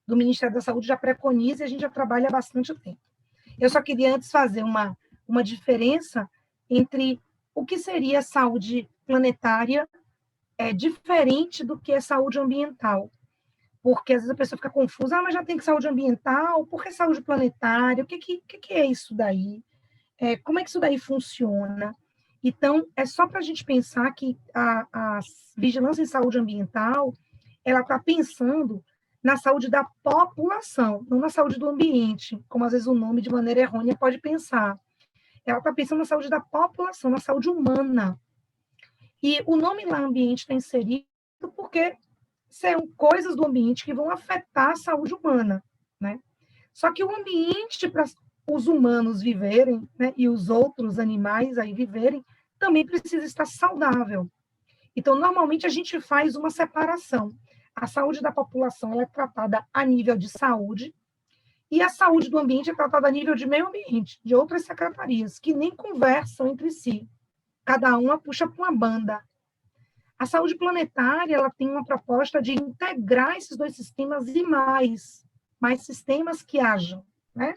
do Ministério da Saúde já preconiza, e a gente já trabalha há bastante tempo. Eu só queria antes fazer uma diferença entre o que seria saúde planetária diferente do que é saúde ambiental. Porque às vezes a pessoa fica confusa, mas já tem que saúde ambiental, por que saúde planetária? O que é isso daí? Como é que isso daí funciona? Então, é só para a gente pensar que a vigilância em saúde ambiental, ela está pensando na saúde da população, não na saúde do ambiente, como às vezes o nome de maneira errônea pode pensar. Ela está pensando na saúde da população, na saúde humana. E o nome lá ambiente está inserido porque são coisas do ambiente que vão afetar a saúde humana, né? Só que o ambiente para os humanos viverem, né, e os outros animais aí viverem, também precisa estar saudável. Então, normalmente, a gente faz uma separação. A saúde da população ela é tratada a nível de saúde e a saúde do ambiente é tratada a nível de meio ambiente, de outras secretarias, que nem conversam entre si. Cada uma puxa para uma banda. A saúde planetária ela tem uma proposta de integrar esses dois sistemas e mais sistemas que hajam, né?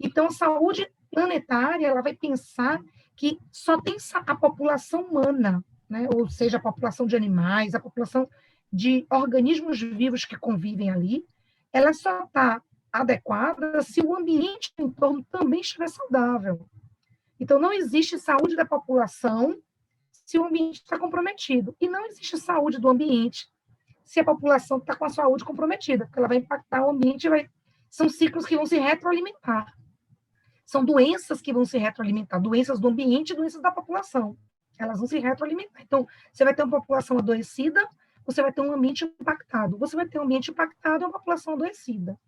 Então, a saúde planetária ela vai pensar que só tem a população humana, né? Ou seja, a população de animais, a população de organismos vivos que convivem ali, ela só está adequada se o ambiente em torno também estiver saudável. Então, não existe saúde da população se o ambiente está comprometido. E não existe saúde do ambiente se a população está com a saúde comprometida, porque ela vai impactar o ambiente, são ciclos que vão se retroalimentar. São doenças que vão se retroalimentar, doenças do ambiente e doenças da população. Elas vão se retroalimentar. Então, você vai ter uma população adoecida, você vai ter um ambiente impactado. Você vai ter um ambiente impactado e uma população adoecida.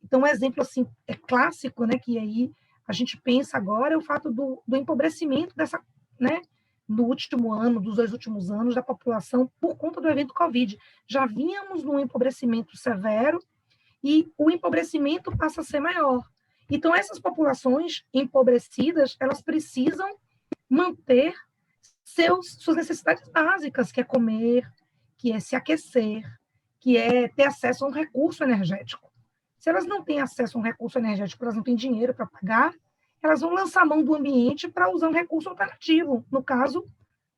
Então, um exemplo assim, clássico, né, que aí a gente pensa agora, é o fato do empobrecimento dessa, né, no último ano, dos 2 últimos anos, da população por conta do evento Covid. Já vínhamos num empobrecimento severo e o empobrecimento passa a ser maior. Então, essas populações empobrecidas, elas precisam manter suas necessidades básicas, que é comer, que é se aquecer, que é ter acesso a um recurso energético. Se elas não têm acesso a um recurso energético, elas não têm dinheiro para pagar, elas vão lançar mão do ambiente para usar um recurso alternativo. No caso,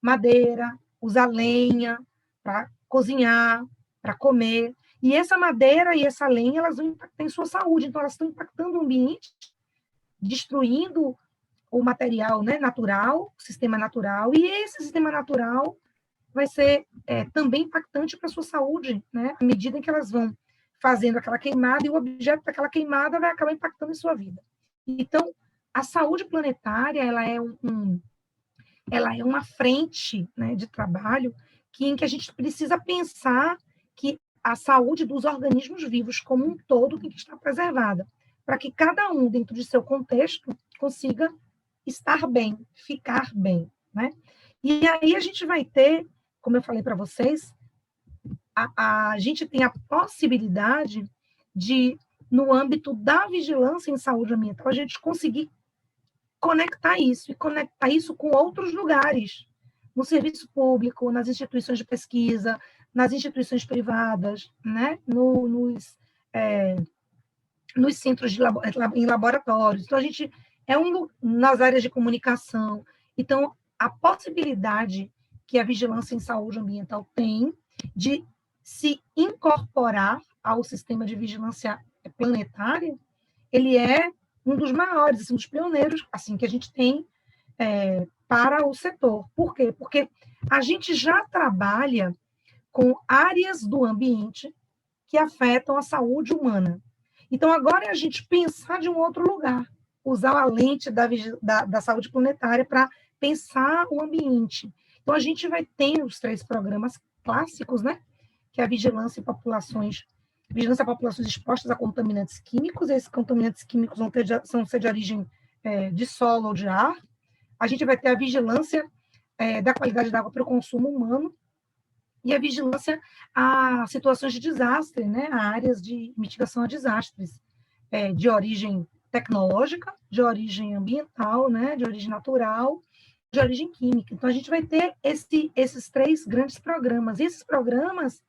madeira, usar lenha para cozinhar, para comer. E essa madeira e essa lenha, elas vão impactar em sua saúde. Então, elas estão impactando o ambiente, destruindo o material, né, natural, o sistema natural. E esse sistema natural vai ser também impactante para a sua saúde, né, à medida em que elas vão fazendo aquela queimada e o objeto daquela queimada vai acabar impactando em sua vida. Então, a saúde planetária, ela é uma frente, né, de trabalho em que a gente precisa pensar que a saúde dos organismos vivos como um todo tem que estar preservada, para que cada um, dentro de seu contexto, consiga estar bem, ficar bem, né? E aí a gente vai ter, como eu falei para vocês, a gente tem a possibilidade de, no âmbito da vigilância em saúde ambiental, a gente conseguir conectar isso, e conectar isso com outros lugares, no serviço público, nas instituições de pesquisa, nas instituições privadas, né? nos centros em laboratórios. Então, a gente nas áreas de comunicação. Então, a possibilidade que a vigilância em saúde ambiental tem de se incorporar ao sistema de vigilância planetária, ele é um dos maiores, assim, um dos pioneiros assim, que a gente tem para o setor. Por quê? Porque a gente já trabalha com áreas do ambiente que afetam a saúde humana. Então, agora é a gente pensar de um outro lugar, usar a lente da saúde planetária para pensar o ambiente. Então, a gente vai ter os 3 programas clássicos, né? Que é a vigilância a populações expostas a contaminantes químicos. Esses contaminantes químicos vão ser de origem de solo ou de ar. A gente vai ter a vigilância da qualidade da água para o consumo humano e a vigilância a situações de desastre, né? A áreas de mitigação a desastres, de origem tecnológica, de origem ambiental, né? De origem natural, de origem química. Então, a gente vai ter esses 3 grandes programas. E esses programas,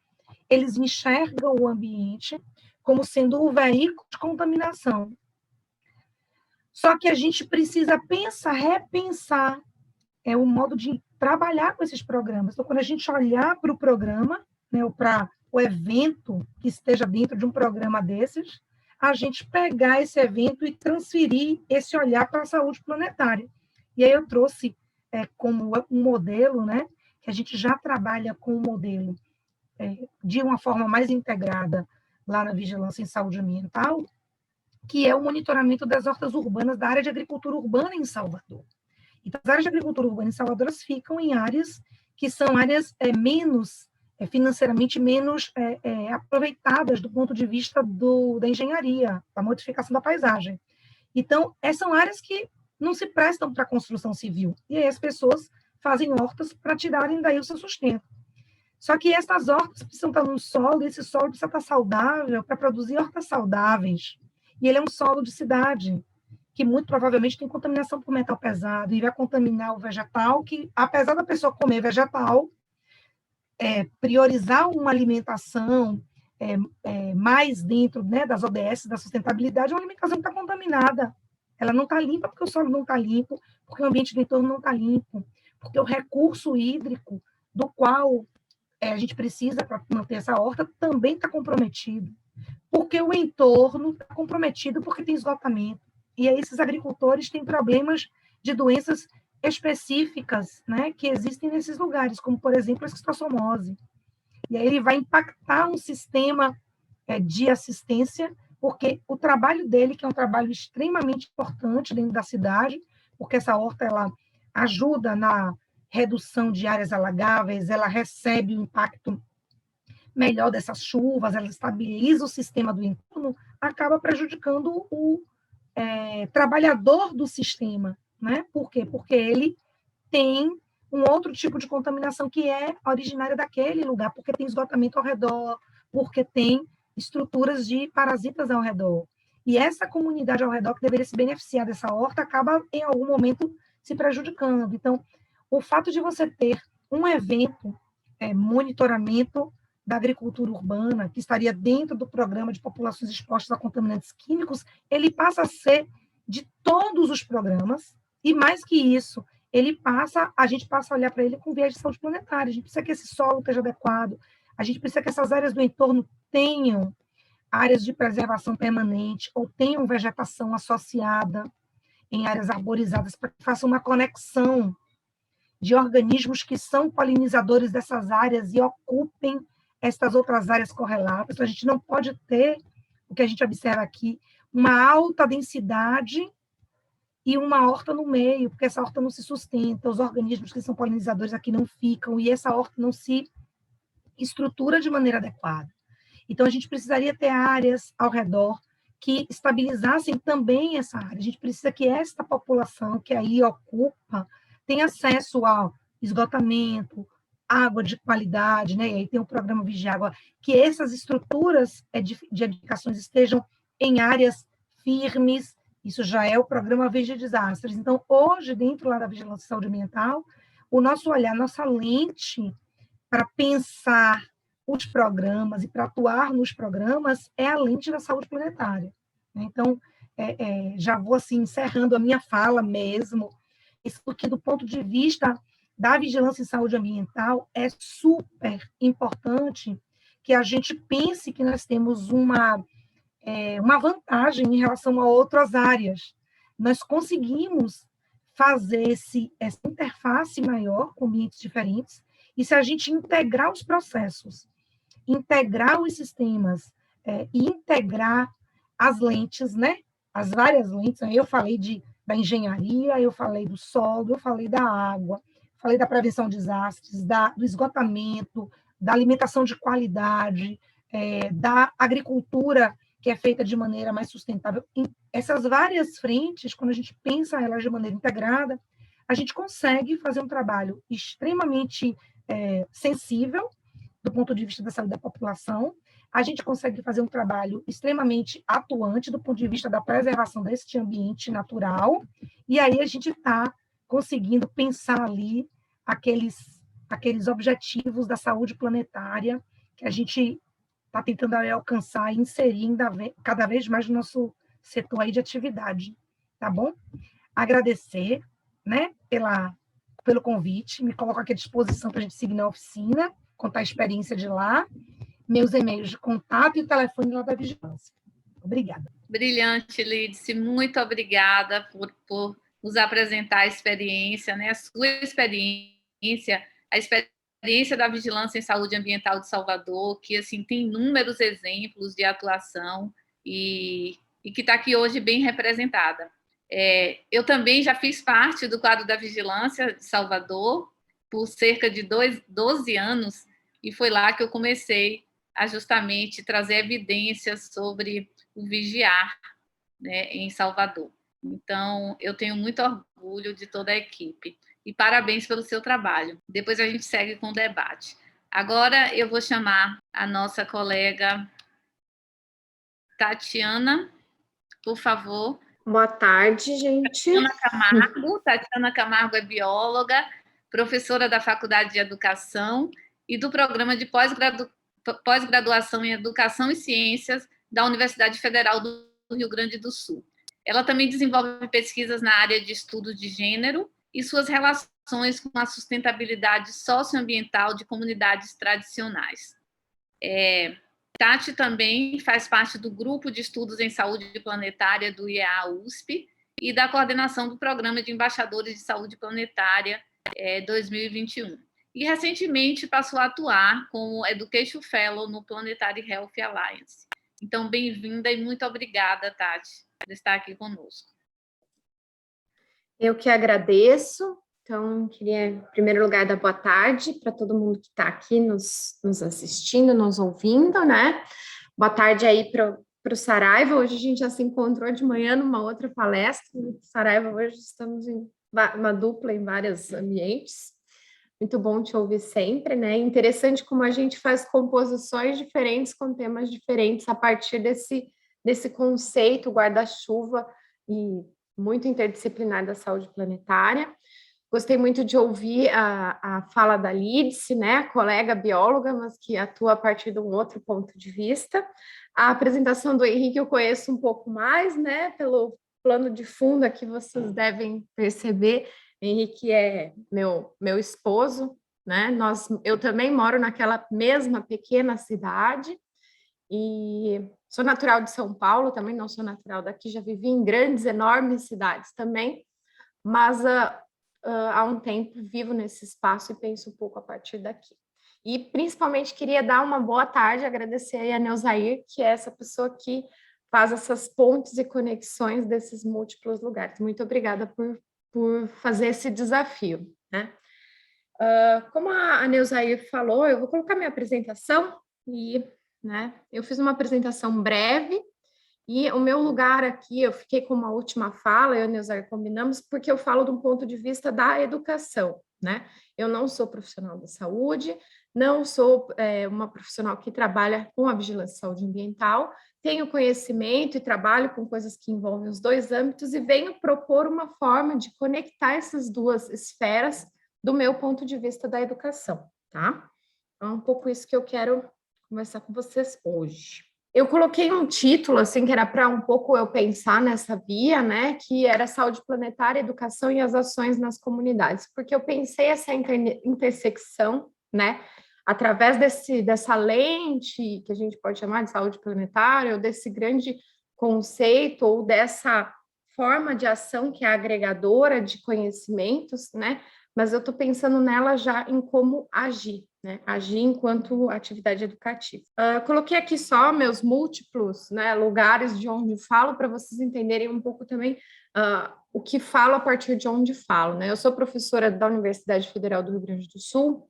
eles enxergam o ambiente como sendo o veículo de contaminação. Só que a gente precisa repensar o modo de trabalhar com esses programas. Então, quando a gente olhar para o programa, né, ou para o evento que esteja dentro de um programa desses, a gente pegar esse evento e transferir esse olhar para a saúde planetária. E aí eu trouxe como um modelo, né, que a gente já trabalha com um modelo de uma forma mais integrada lá na vigilância em saúde ambiental, que é o monitoramento das hortas urbanas da área de agricultura urbana em Salvador. Então, as áreas de agricultura urbana em Salvador ficam em áreas que são áreas financeiramente menos aproveitadas do ponto de vista da engenharia, da modificação da paisagem. Então, essas são áreas que não se prestam para a construção civil. E aí as pessoas fazem hortas para tirarem daí o seu sustento. Só que essas hortas precisam estar no solo, e esse solo precisa estar saudável para produzir hortas saudáveis. E ele é um solo de cidade, que muito provavelmente tem contaminação por metal pesado, e vai contaminar o vegetal, que, apesar da pessoa comer vegetal, priorizar uma alimentação mais dentro, né, das ODS, da sustentabilidade, é uma alimentação que está contaminada Ela não está limpa porque o solo não está limpo, porque o ambiente do entorno não está limpo, porque o recurso hídrico do qual a gente precisa para manter essa horta também está comprometido, porque o entorno está comprometido porque tem esgotamento. E aí esses agricultores têm problemas de doenças específicas, né, que existem nesses lugares, como, por exemplo, a esquistossomose. E aí ele vai impactar um sistema de assistência, porque o trabalho dele, que é um trabalho extremamente importante dentro da cidade, porque essa horta ela ajuda na redução de áreas alagáveis, ela recebe o impacto melhor dessas chuvas, ela estabiliza o sistema do entorno, acaba prejudicando o trabalhador do sistema, né? Por quê? Porque ele tem um outro tipo de contaminação que é originária daquele lugar, porque tem esgotamento ao redor, porque tem estruturas de parasitas ao redor. E essa comunidade ao redor que deveria se beneficiar dessa horta acaba, em algum momento, se prejudicando. Então, o fato de você ter um evento, monitoramento da agricultura urbana, que estaria dentro do programa de populações expostas a contaminantes químicos, ele passa a ser de todos os programas, e mais que isso, a gente passa a olhar para ele com viés de saúde planetária. A gente precisa que esse solo esteja adequado, a gente precisa que essas áreas do entorno tenham áreas de preservação permanente ou tenham vegetação associada em áreas arborizadas para que faça uma conexão de organismos que são polinizadores dessas áreas e ocupem estas outras áreas correlatas. Então, a gente não pode ter, o que a gente observa aqui, uma alta densidade e uma horta no meio, porque essa horta não se sustenta, os organismos que são polinizadores aqui não ficam, e essa horta não se estrutura de maneira adequada. Então, a gente precisaria ter áreas ao redor que estabilizassem também essa área. A gente precisa que esta população que aí ocupa tenha acesso ao esgotamento, água de qualidade, né? E aí tem o programa Vigia Água, que essas estruturas de edificações estejam em áreas firmes. Isso já é o programa Vigia Desastres. Então, hoje, dentro lá da Vigilância e Saúde Ambiental, o nosso olhar, nossa lente para pensar os programas e para atuar nos programas é a lente da saúde planetária. Então, já vou assim encerrando a minha fala mesmo, isso porque do ponto de vista da vigilância em saúde ambiental é super importante que a gente pense que nós temos uma vantagem em relação a outras áreas. Nós conseguimos fazer essa interface maior com ambientes diferentes, e se a gente integrar os processos, integrar os sistemas e integrar as lentes, né? As várias lentes, aí eu falei da engenharia, eu falei do solo, eu falei da água, falei da prevenção de desastres, do esgotamento, da alimentação de qualidade, da agricultura que é feita de maneira mais sustentável. Essas várias frentes, quando a gente pensa elas de maneira integrada, a gente consegue fazer um trabalho extremamente sensível do ponto de vista da saúde da população, a gente consegue fazer um trabalho extremamente atuante do ponto de vista da preservação desse ambiente natural, e aí a gente está conseguindo pensar ali aqueles objetivos da saúde planetária que a gente está tentando alcançar e inserir cada vez mais no nosso setor aí de atividade, tá bom? Agradecer, né, pelo convite, me coloco aqui à disposição para a gente seguir na oficina, contar a experiência de lá, meus e-mails de contato e o telefone lá da vigilância. Obrigada. Brilhante, Lídice, muito obrigada por nos apresentar a experiência, né? A sua experiência, a experiência da Vigilância em Saúde Ambiental de Salvador, que assim tem inúmeros exemplos de atuação e que está aqui hoje bem representada. Eu também já fiz parte do quadro da Vigilância de Salvador por cerca de 12 anos, e foi lá que eu comecei a justamente trazer evidências sobre o vigiar, né, em Salvador. Então, eu tenho muito orgulho de toda a equipe. E parabéns pelo seu trabalho. Depois a gente segue com o debate. Agora eu vou chamar a nossa colega Tatiana, por favor. Boa tarde, gente. Tatiana Camargo é bióloga, professora da Faculdade de Educação e do Programa de Pós-Graduação em Educação e Ciências da Universidade Federal do Rio Grande do Sul. Ela também desenvolve pesquisas na área de estudos de gênero e suas relações com a sustentabilidade socioambiental de comunidades tradicionais. Tati também faz parte do grupo de estudos em saúde planetária do IEA-USP e da coordenação do Programa de Embaixadores de Saúde Planetária 2021. E, recentemente, passou a atuar como Education Fellow no Planetary Health Alliance. Então, bem-vinda e muito obrigada, Tati, por estar aqui conosco. Eu que agradeço. Então, queria, em primeiro lugar, dar boa tarde para todo mundo que está aqui nos assistindo, nos ouvindo, né? Boa tarde aí para o Saraiva. Hoje a gente já se encontrou de manhã numa outra palestra. Saraiva, hoje estamos em uma dupla em vários ambientes. Muito bom te ouvir sempre, né? Interessante como a gente faz composições diferentes com temas diferentes a partir desse conceito guarda-chuva e muito interdisciplinar da saúde planetária. Gostei muito de ouvir a fala da Lídice, né, colega bióloga, mas que atua a partir de um outro ponto de vista. A apresentação do Henrique eu conheço um pouco mais, né, pelo plano de fundo aqui vocês devem perceber. Henrique é meu esposo, né? Eu também moro naquela mesma pequena cidade e sou natural de São Paulo, também não sou natural daqui, já vivi em grandes, enormes cidades também, mas há um tempo vivo nesse espaço e penso um pouco a partir daqui. E principalmente queria dar uma boa tarde, agradecer a Neuzair, que é essa pessoa que faz essas pontes e conexões desses múltiplos lugares. Muito obrigada por fazer esse desafio, né? Como a Neuzair falou, eu vou colocar minha apresentação e, né, eu fiz uma apresentação breve e o meu lugar aqui, eu fiquei com uma última fala, eu e a Neuzair combinamos, porque eu falo de um ponto de vista da educação, né? Eu não sou profissional da saúde, não sou uma profissional que trabalha com a vigilância de saúde ambiental, tenho conhecimento e trabalho com coisas que envolvem os dois âmbitos e venho propor uma forma de conectar essas duas esferas do meu ponto de vista da educação, tá? Então, é um pouco isso que eu quero conversar com vocês hoje. Eu coloquei um título, assim, que era para um pouco eu pensar nessa via, né, que era Saúde Planetária, Educação e as Ações nas Comunidades, porque eu pensei essa intersecção, né, através dessa lente, que a gente pode chamar de saúde planetária, ou desse grande conceito, ou dessa forma de ação que é agregadora de conhecimentos, né, mas eu estou pensando nela já em como agir, né? Agir enquanto atividade educativa. Coloquei aqui só meus múltiplos, né, lugares de onde falo, para vocês entenderem um pouco também o que falo a partir de onde falo, né? Eu sou professora da Universidade Federal do Rio Grande do Sul,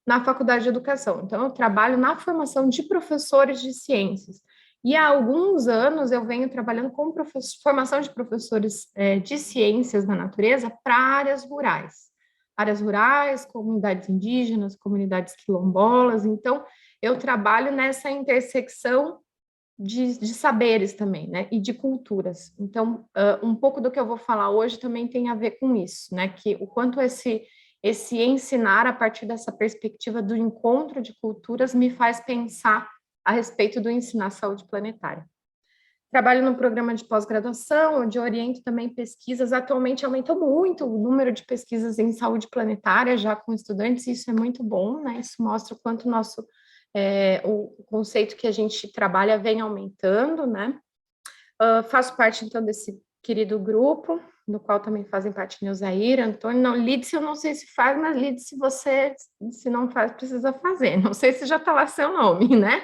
na Faculdade de Educação, então eu trabalho na formação de professores de ciências. E há alguns anos eu venho trabalhando com formação de professores de ciências da natureza para áreas rurais, comunidades indígenas, comunidades quilombolas. Então, eu trabalho nessa intersecção de saberes também, né, e de culturas. Então, um pouco do que eu vou falar hoje também tem a ver com isso, né, que o quanto esse ensinar a partir dessa perspectiva do encontro de culturas me faz pensar a respeito do ensinar saúde planetária. Trabalho no programa de pós-graduação, onde oriento também pesquisas. Atualmente aumentou muito o número de pesquisas em saúde planetária, já com estudantes, e isso é muito bom, né? Isso mostra o quanto o conceito que a gente trabalha vem aumentando, né? Faço parte, então, desse querido grupo, do qual também fazem parte Neuzair, Antônio. Não, Lídice eu não sei se faz, mas Lídice, se não faz, precisa fazer. Não sei se já está lá seu nome, né?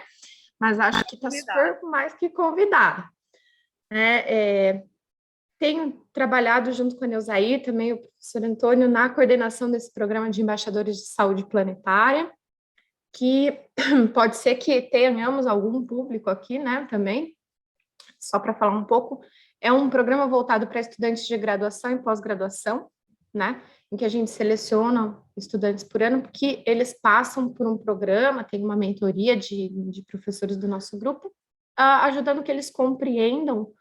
Mas acho que está super mais que convidada. Tenho trabalhado junto com a Neuzair, também o professor Antônio, na coordenação desse programa de embaixadores de saúde planetária, que pode ser que tenhamos algum público aqui, né, também, só para falar um pouco. É um programa voltado para estudantes de graduação e pós-graduação, né, em que a gente seleciona estudantes por ano, porque eles passam por um programa, tem uma mentoria de professores do nosso grupo, ajudando que eles compreendam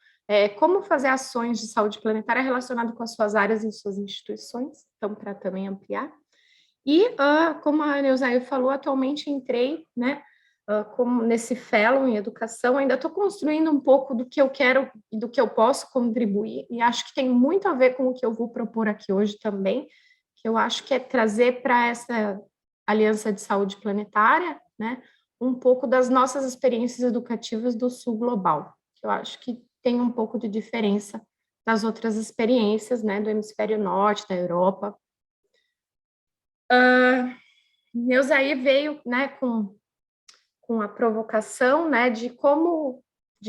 como fazer ações de saúde planetária relacionadas com as suas áreas e suas instituições, então, para também ampliar. E, como a Neuzair falou, atualmente entrei, né, como nesse fellow em educação, ainda estou construindo um pouco do que eu quero e do que eu posso contribuir, e acho que tem muito a ver com o que eu vou propor aqui hoje também, que eu acho que é trazer para essa Aliança de Saúde Planetária, né, um pouco das nossas experiências educativas do Sul Global, que eu acho que tem um pouco de diferença das outras experiências, né, do Hemisfério Norte, da Europa. Neuzaí veio, né, com a provocação, né, de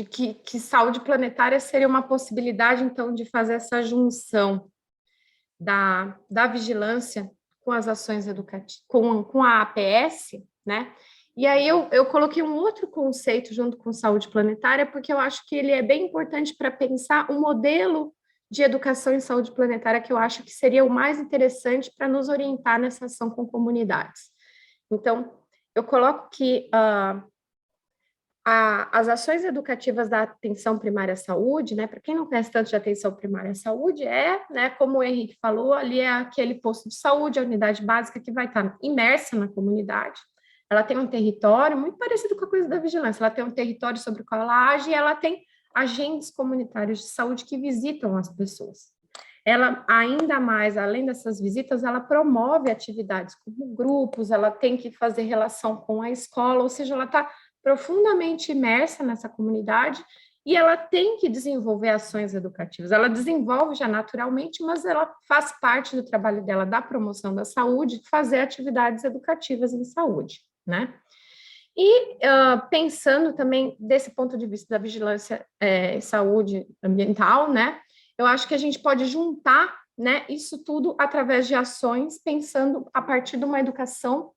que saúde planetária seria uma possibilidade, então, de fazer essa junção da vigilância com as ações educativas, com a APS, né, e aí eu coloquei um outro conceito junto com saúde planetária, porque eu acho que ele é bem importante para pensar um modelo de educação em saúde planetária que eu acho que seria o mais interessante para nos orientar nessa ação com comunidades. Então, eu coloco que as ações educativas da atenção primária à saúde, né, para quem não conhece tanto de atenção primária à saúde, né, como o Henrique falou, ali é aquele posto de saúde, a unidade básica que vai estar imersa na comunidade. Ela tem um território muito parecido com a coisa da vigilância, ela tem um território sobre o qual ela age e ela tem agentes comunitários de saúde que visitam as pessoas. Ela, ainda mais, além dessas visitas, ela promove atividades como grupos, ela tem que fazer relação com a escola, ou seja, ela está profundamente imersa nessa comunidade e ela tem que desenvolver ações educativas. Ela desenvolve já naturalmente, mas ela faz parte do trabalho dela da promoção da saúde, fazer atividades educativas em saúde, né? E pensando também desse ponto de vista da vigilância em saúde ambiental, né? Eu acho que a gente pode juntar, né, isso tudo através de ações, pensando a partir de uma educação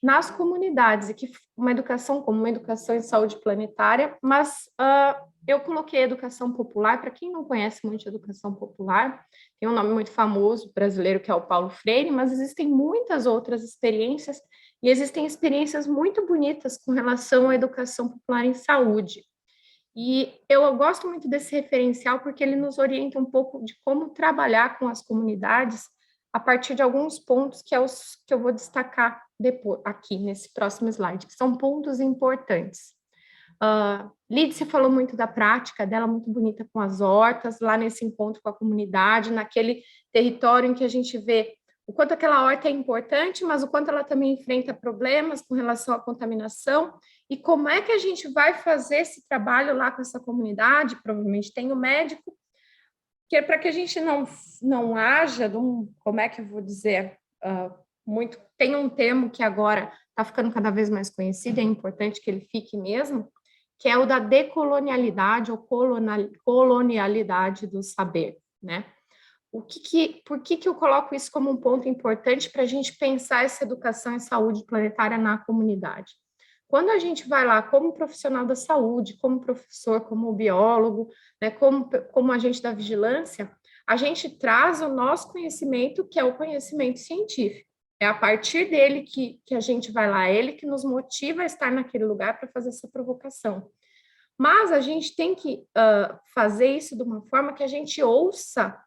nas comunidades, e que uma educação como uma educação em saúde planetária, mas eu coloquei educação popular. Para quem não conhece muito educação popular, tem um nome muito famoso brasileiro que é o Paulo Freire, mas existem muitas outras experiências, e existem experiências muito bonitas com relação à educação popular em saúde. E eu gosto muito desse referencial porque ele nos orienta um pouco de como trabalhar com as comunidades a partir de alguns pontos que eu vou destacar depois, aqui nesse próximo slide, que são pontos importantes. Lídice falou muito da prática dela, muito bonita com as hortas, lá nesse encontro com a comunidade, naquele território em que a gente vê o quanto aquela horta é importante, mas o quanto ela também enfrenta problemas com relação à contaminação, e como é que a gente vai fazer esse trabalho lá com essa comunidade. Provavelmente tem o médico, que é para que a gente não haja de como é que eu vou dizer, tem um termo que agora está ficando cada vez mais conhecido, é importante que ele fique mesmo, que é o da decolonialidade ou colonialidade do saber, né? Por que eu coloco isso como um ponto importante para a gente pensar essa educação em saúde planetária na comunidade? Quando a gente vai lá como profissional da saúde, como professor, como biólogo, né, como agente da vigilância, a gente traz o nosso conhecimento, que é o conhecimento científico. É a partir dele que a gente vai lá, é ele que nos motiva a estar naquele lugar para fazer essa provocação. Mas a gente tem que fazer isso de uma forma que a gente ouça,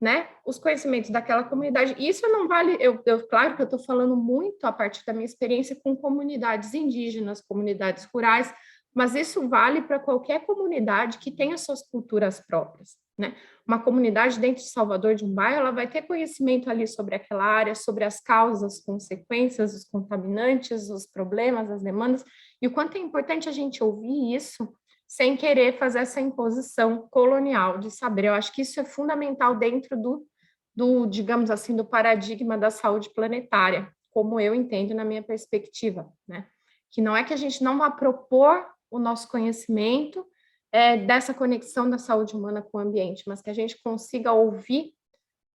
né, os conhecimentos daquela comunidade. Isso não vale, claro que eu estou falando muito a partir da minha experiência com comunidades indígenas, comunidades rurais, mas isso vale para qualquer comunidade que tenha suas culturas próprias, né? Uma comunidade dentro de Salvador, de um bairro, ela vai ter conhecimento ali sobre aquela área, sobre as causas, as consequências, os contaminantes, os problemas, as demandas, e o quanto é importante a gente ouvir isso sem querer fazer essa imposição colonial de saber. Eu acho que isso é fundamental dentro do, digamos assim, do paradigma da saúde planetária, como eu entendo na minha perspectiva, né? Que não é que a gente não vá propor o nosso conhecimento dessa conexão da saúde humana com o ambiente, mas que a gente consiga ouvir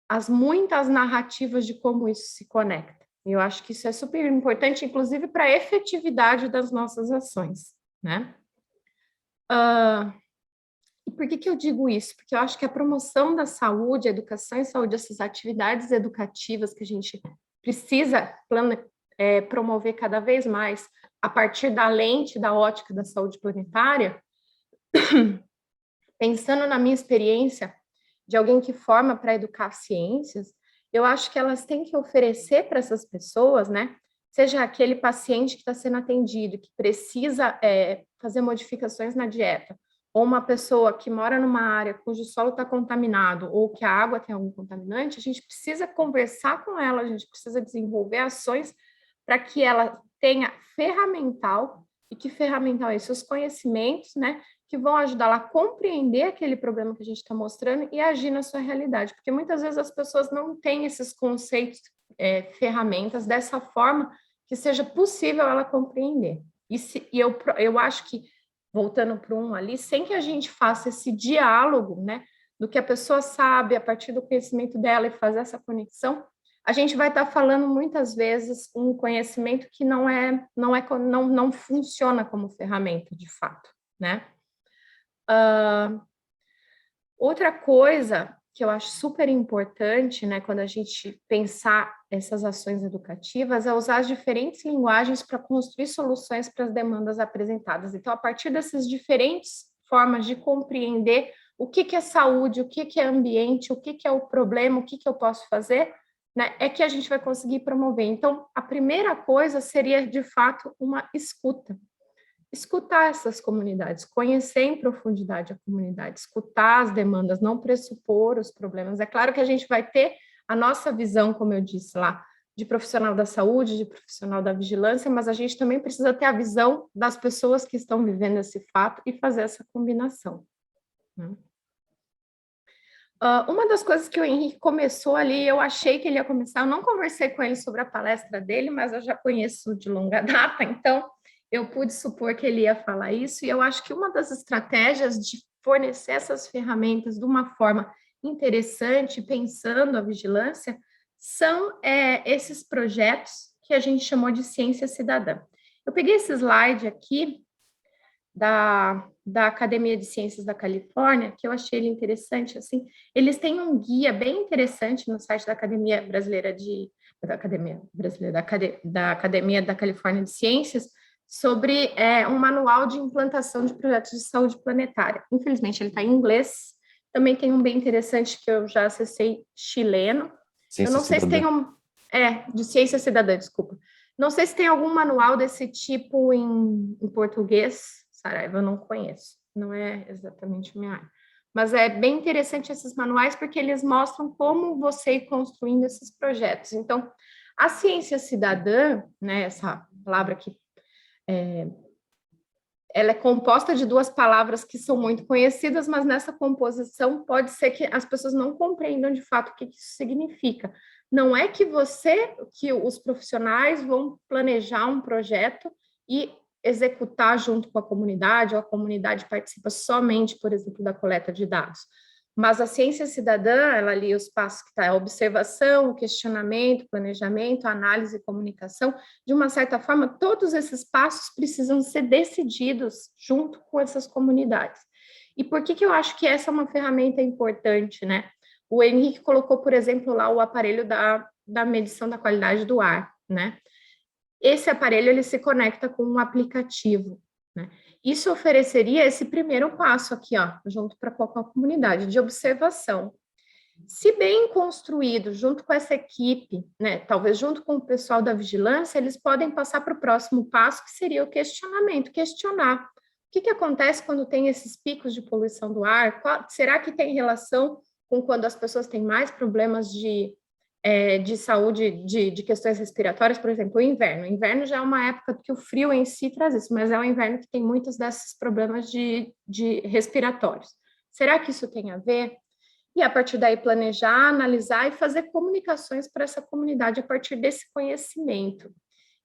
as muitas narrativas de como isso se conecta. E eu acho que isso é super importante, inclusive para a efetividade das nossas ações, né? E por que eu digo isso? Porque eu acho que a promoção da saúde, a educação em saúde, essas atividades educativas que a gente precisa promover cada vez mais a partir da lente, da ótica da saúde planetária, pensando na minha experiência de alguém que forma para educar ciências, eu acho que elas têm que oferecer para essas pessoas, né, seja aquele paciente que está sendo atendido, que precisa fazer modificações na dieta, ou uma pessoa que mora numa área cujo solo está contaminado, ou que a água tem algum contaminante, a gente precisa conversar com ela, a gente precisa desenvolver ações para que ela tenha ferramental, e que ferramental é isso? Os conhecimentos, né, que vão ajudá-la a compreender aquele problema que a gente está mostrando e agir na sua realidade, porque muitas vezes as pessoas não têm esses conceitos, ferramentas dessa forma que seja possível ela compreender. E eu acho que, voltando para ali, sem que a gente faça esse diálogo, né, do que a pessoa sabe a partir do conhecimento dela e fazer essa conexão, a gente vai estar falando muitas vezes um conhecimento que não funciona como ferramenta de fato, né? Outra coisa que eu acho super importante, né, quando a gente pensar essas ações educativas, é usar as diferentes linguagens para construir soluções para as demandas apresentadas. Então, a partir dessas diferentes formas de compreender o que é saúde, o que é ambiente, o que é o problema, o que eu posso fazer, né, é que a gente vai conseguir promover. Então, a primeira coisa seria, de fato, uma escuta. Escutar essas comunidades, conhecer em profundidade a comunidade, escutar as demandas, não pressupor os problemas. É claro que a gente vai ter a nossa visão, como eu disse lá, de profissional da saúde, de profissional da vigilância, mas a gente também precisa ter a visão das pessoas que estão vivendo esse fato e fazer essa combinação, né? Uma das coisas que o Henrique começou ali, eu achei que ele ia começar, eu não conversei com ele sobre a palestra dele, mas eu já conheço de longa data, então eu pude supor que ele ia falar isso, e eu acho que uma das estratégias de fornecer essas ferramentas de uma forma interessante, pensando a vigilância, são esses projetos que a gente chamou de ciência cidadã. Eu peguei esse slide aqui da Academia de Ciências da Califórnia, que eu achei ele interessante, assim, eles têm um guia bem interessante no site da Academia Brasileira da Academia da Califórnia de Ciências, sobre um manual de implantação de projetos de saúde planetária. Infelizmente, ele está em inglês. Também tem um bem interessante que eu já acessei, chileno. Eu não sei se tem de ciência cidadã, desculpa. Não sei se tem algum manual desse tipo em português, Saraiva, eu não conheço. Não é exatamente minha área. Mas é bem interessante esses manuais, porque eles mostram como você ir construindo esses projetos. Então, a ciência cidadã, né, essa palavra que ela é composta de duas palavras que são muito conhecidas, mas nessa composição pode ser que as pessoas não compreendam de fato o que isso significa. Não é que os profissionais vão planejar um projeto e executar junto com a comunidade, ou a comunidade participa somente, por exemplo, da coleta de dados. Mas a ciência cidadã, ela ali os passos que está, a observação, o questionamento, planejamento, análise e comunicação, de uma certa forma, todos esses passos precisam ser decididos junto com essas comunidades. E por que eu acho que essa é uma ferramenta importante, né? O Henrique colocou, por exemplo, lá o aparelho da medição da qualidade do ar, né? Esse aparelho, ele se conecta com um aplicativo, né? Isso ofereceria esse primeiro passo aqui, ó, junto com a comunidade de observação. Se bem construído, junto com essa equipe, né, talvez junto com o pessoal da vigilância, eles podem passar para o próximo passo, que seria o questionamento, questionar. O que acontece quando tem esses picos de poluição do ar? Será que tem relação com quando as pessoas têm mais problemas de saúde, de questões respiratórias, por exemplo, o inverno. O inverno já é uma época que o frio em si traz isso, mas é um inverno que tem muitos desses problemas de respiratórios. Será que isso tem a ver? E a partir daí planejar, analisar e fazer comunicações para essa comunidade a partir desse conhecimento.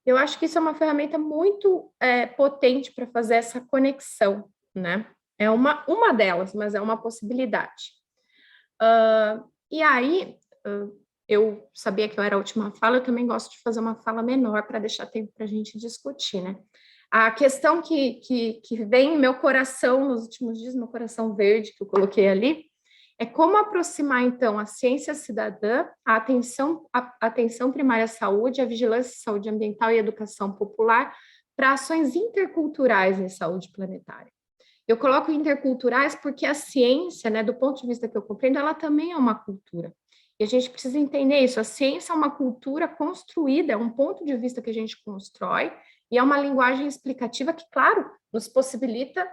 Eu acho que isso é uma ferramenta muito potente para fazer essa conexão, né? É uma delas, mas é uma possibilidade. E aí... eu sabia que eu era a última fala, eu também gosto de fazer uma fala menor para deixar tempo para a gente discutir, né? A questão que vem em meu coração nos últimos dias, meu coração verde que eu coloquei ali, é como aproximar, então, a ciência cidadã, a atenção primária à saúde, a vigilância, saúde ambiental e educação popular para ações interculturais em saúde planetária. Eu coloco interculturais porque a ciência, né, do ponto de vista que eu compreendo, ela também é uma cultura. E a gente precisa entender isso. A ciência é uma cultura construída, é um ponto de vista que a gente constrói, e é uma linguagem explicativa que, claro, nos possibilita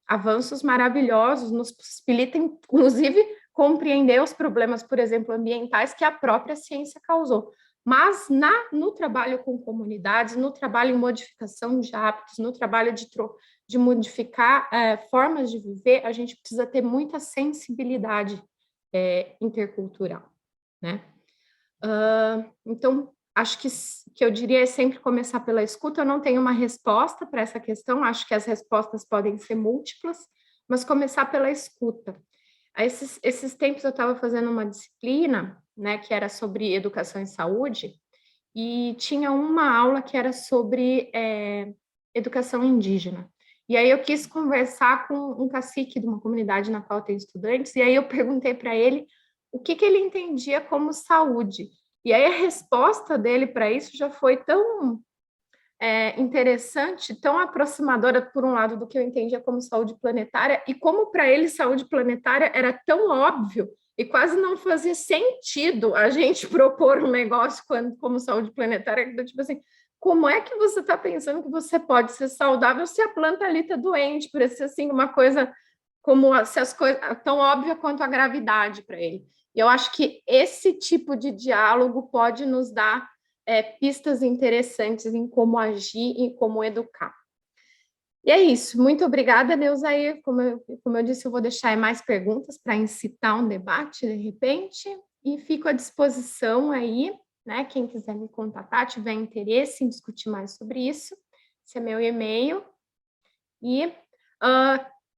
avanços maravilhosos, nos possibilita, inclusive, compreender os problemas, por exemplo, ambientais que a própria ciência causou. Mas no trabalho com comunidades, no trabalho em modificação de hábitos, no trabalho de modificar formas de viver, a gente precisa ter muita sensibilidade intercultural, né? Então, acho que eu diria é sempre começar pela escuta. Eu não tenho uma resposta para essa questão, acho que as respostas podem ser múltiplas, mas começar pela escuta. Esses tempos eu estava fazendo uma disciplina, né, que era sobre educação e saúde, e tinha uma aula que era sobre educação indígena. E aí eu quis conversar com um cacique de uma comunidade na qual tem estudantes, e aí eu perguntei para ele o que ele entendia como saúde. E aí a resposta dele para isso já foi tão interessante, tão aproximadora, por um lado, do que eu entendia como saúde planetária, e como para ele saúde planetária era tão óbvio e quase não fazia sentido a gente propor um negócio como saúde planetária, tipo assim, como é que você está pensando que você pode ser saudável se a planta ali está doente? Parecia assim uma coisa como se as coisas tão óbvia quanto a gravidade para ele. E eu acho que esse tipo de diálogo pode nos dar pistas interessantes em como agir e como educar. E é isso. Muito obrigada, Neuzair. Como eu disse, eu vou deixar mais perguntas para incitar um debate, de repente, e fico à disposição aí, né? Quem quiser me contatar, tiver interesse em discutir mais sobre isso, esse é meu e-mail. E,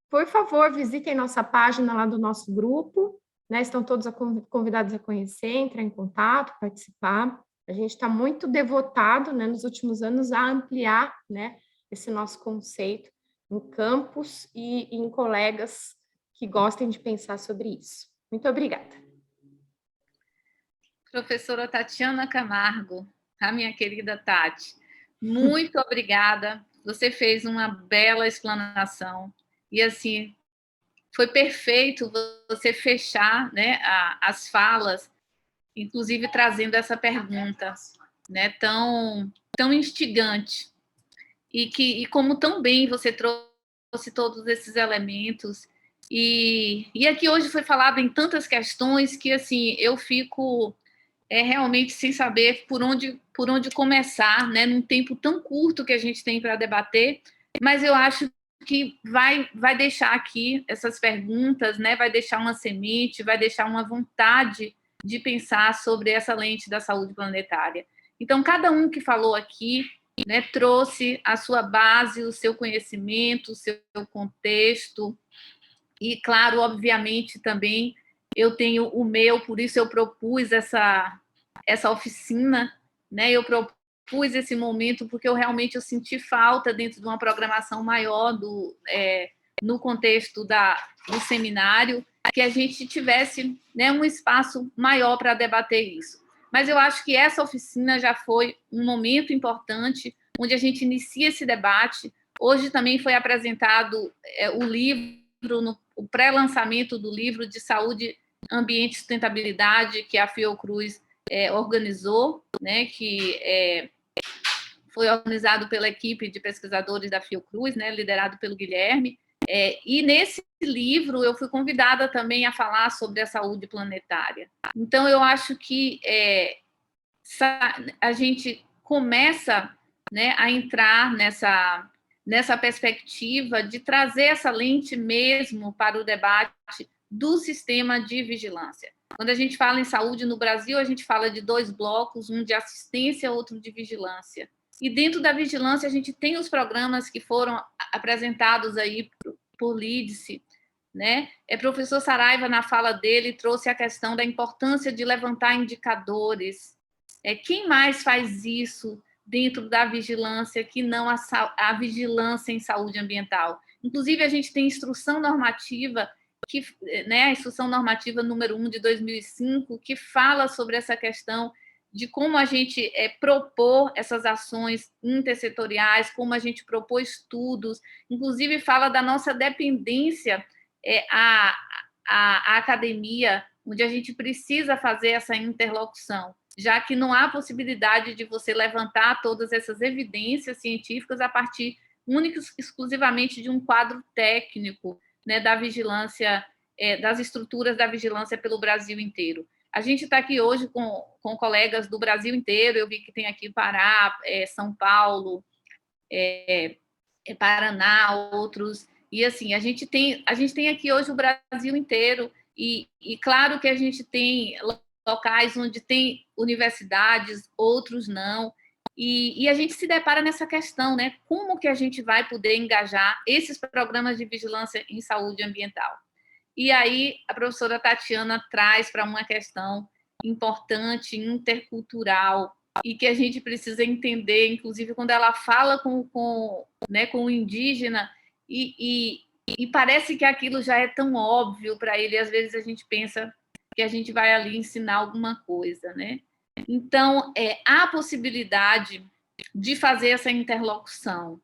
por favor, visitem nossa página lá do nosso grupo, né? Estão todos convidados a conhecer, entrar em contato, participar. A gente está muito devotado, né, nos últimos anos, a ampliar, né, esse nosso conceito em campos e em colegas que gostem de pensar sobre isso. Muito obrigada. Professora Tatiana Camargo, a minha querida Tati, muito obrigada. Você fez uma bela explanação e, assim, foi perfeito você fechar, né, as falas, inclusive trazendo essa pergunta, né, tão instigante, e como tão bem você trouxe todos esses elementos, e aqui hoje foi falado em tantas questões que, assim, eu fico realmente sem saber por onde começar, né, num tempo tão curto que a gente tem para debater, mas eu acho que vai deixar aqui essas perguntas, né, vai deixar uma semente, vai deixar uma vontade de pensar sobre essa lente da saúde planetária. Então, cada um que falou aqui, né, trouxe a sua base, o seu conhecimento, o seu contexto, e, claro, obviamente, também eu tenho o meu, por isso eu propus essa oficina, né, eu propus esse momento, porque eu realmente senti falta dentro de uma programação maior no contexto do seminário, que a gente tivesse, né, um espaço maior para debater isso. Mas eu acho que essa oficina já foi um momento importante, onde a gente inicia esse debate. Hoje também foi apresentado o livro, o pré-lançamento do livro de Saúde, Ambiente e Sustentabilidade, que a Fiocruz organizou, né, que foi organizado pela equipe de pesquisadores da Fiocruz, né, liderado pelo Guilherme, e nesse livro eu fui convidada também a falar sobre a saúde planetária. Então, eu acho que a gente começa, né, a entrar nessa perspectiva de trazer essa lente mesmo para o debate do sistema de vigilância. Quando a gente fala em saúde no Brasil, a gente fala de 2 blocos, um de assistência, outro de vigilância. E dentro da vigilância, a gente tem os programas que foram apresentados aí por Lídice, né? Professor Saraiva, na fala dele, trouxe a questão da importância de levantar indicadores. Quem mais faz isso dentro da vigilância que não a vigilância em saúde ambiental? Inclusive, a gente tem instrução normativa, né, a instrução normativa número 1 de 2005, que fala sobre essa questão de como a gente propor essas ações intersetoriais, como a gente propor estudos, inclusive fala da nossa dependência à academia, onde a gente precisa fazer essa interlocução, já que não há possibilidade de você levantar todas essas evidências científicas a partir única e exclusivamente de um quadro técnico, né, da vigilância, das estruturas da vigilância pelo Brasil inteiro. A gente está aqui hoje com colegas do Brasil inteiro, eu vi que tem aqui Pará, São Paulo, Paraná, outros, e assim, a gente tem aqui hoje o Brasil inteiro, e claro que a gente tem locais onde tem universidades, outros não, e a gente se depara nessa questão, né? Como que a gente vai poder engajar esses programas de vigilância em saúde ambiental? E aí a professora Tatiana traz para uma questão importante, intercultural, e que a gente precisa entender, inclusive quando ela fala com o indígena, e parece que aquilo já é tão óbvio para ele, às vezes a gente pensa que a gente vai ali ensinar alguma coisa, né? Então, há possibilidade de fazer essa interlocução.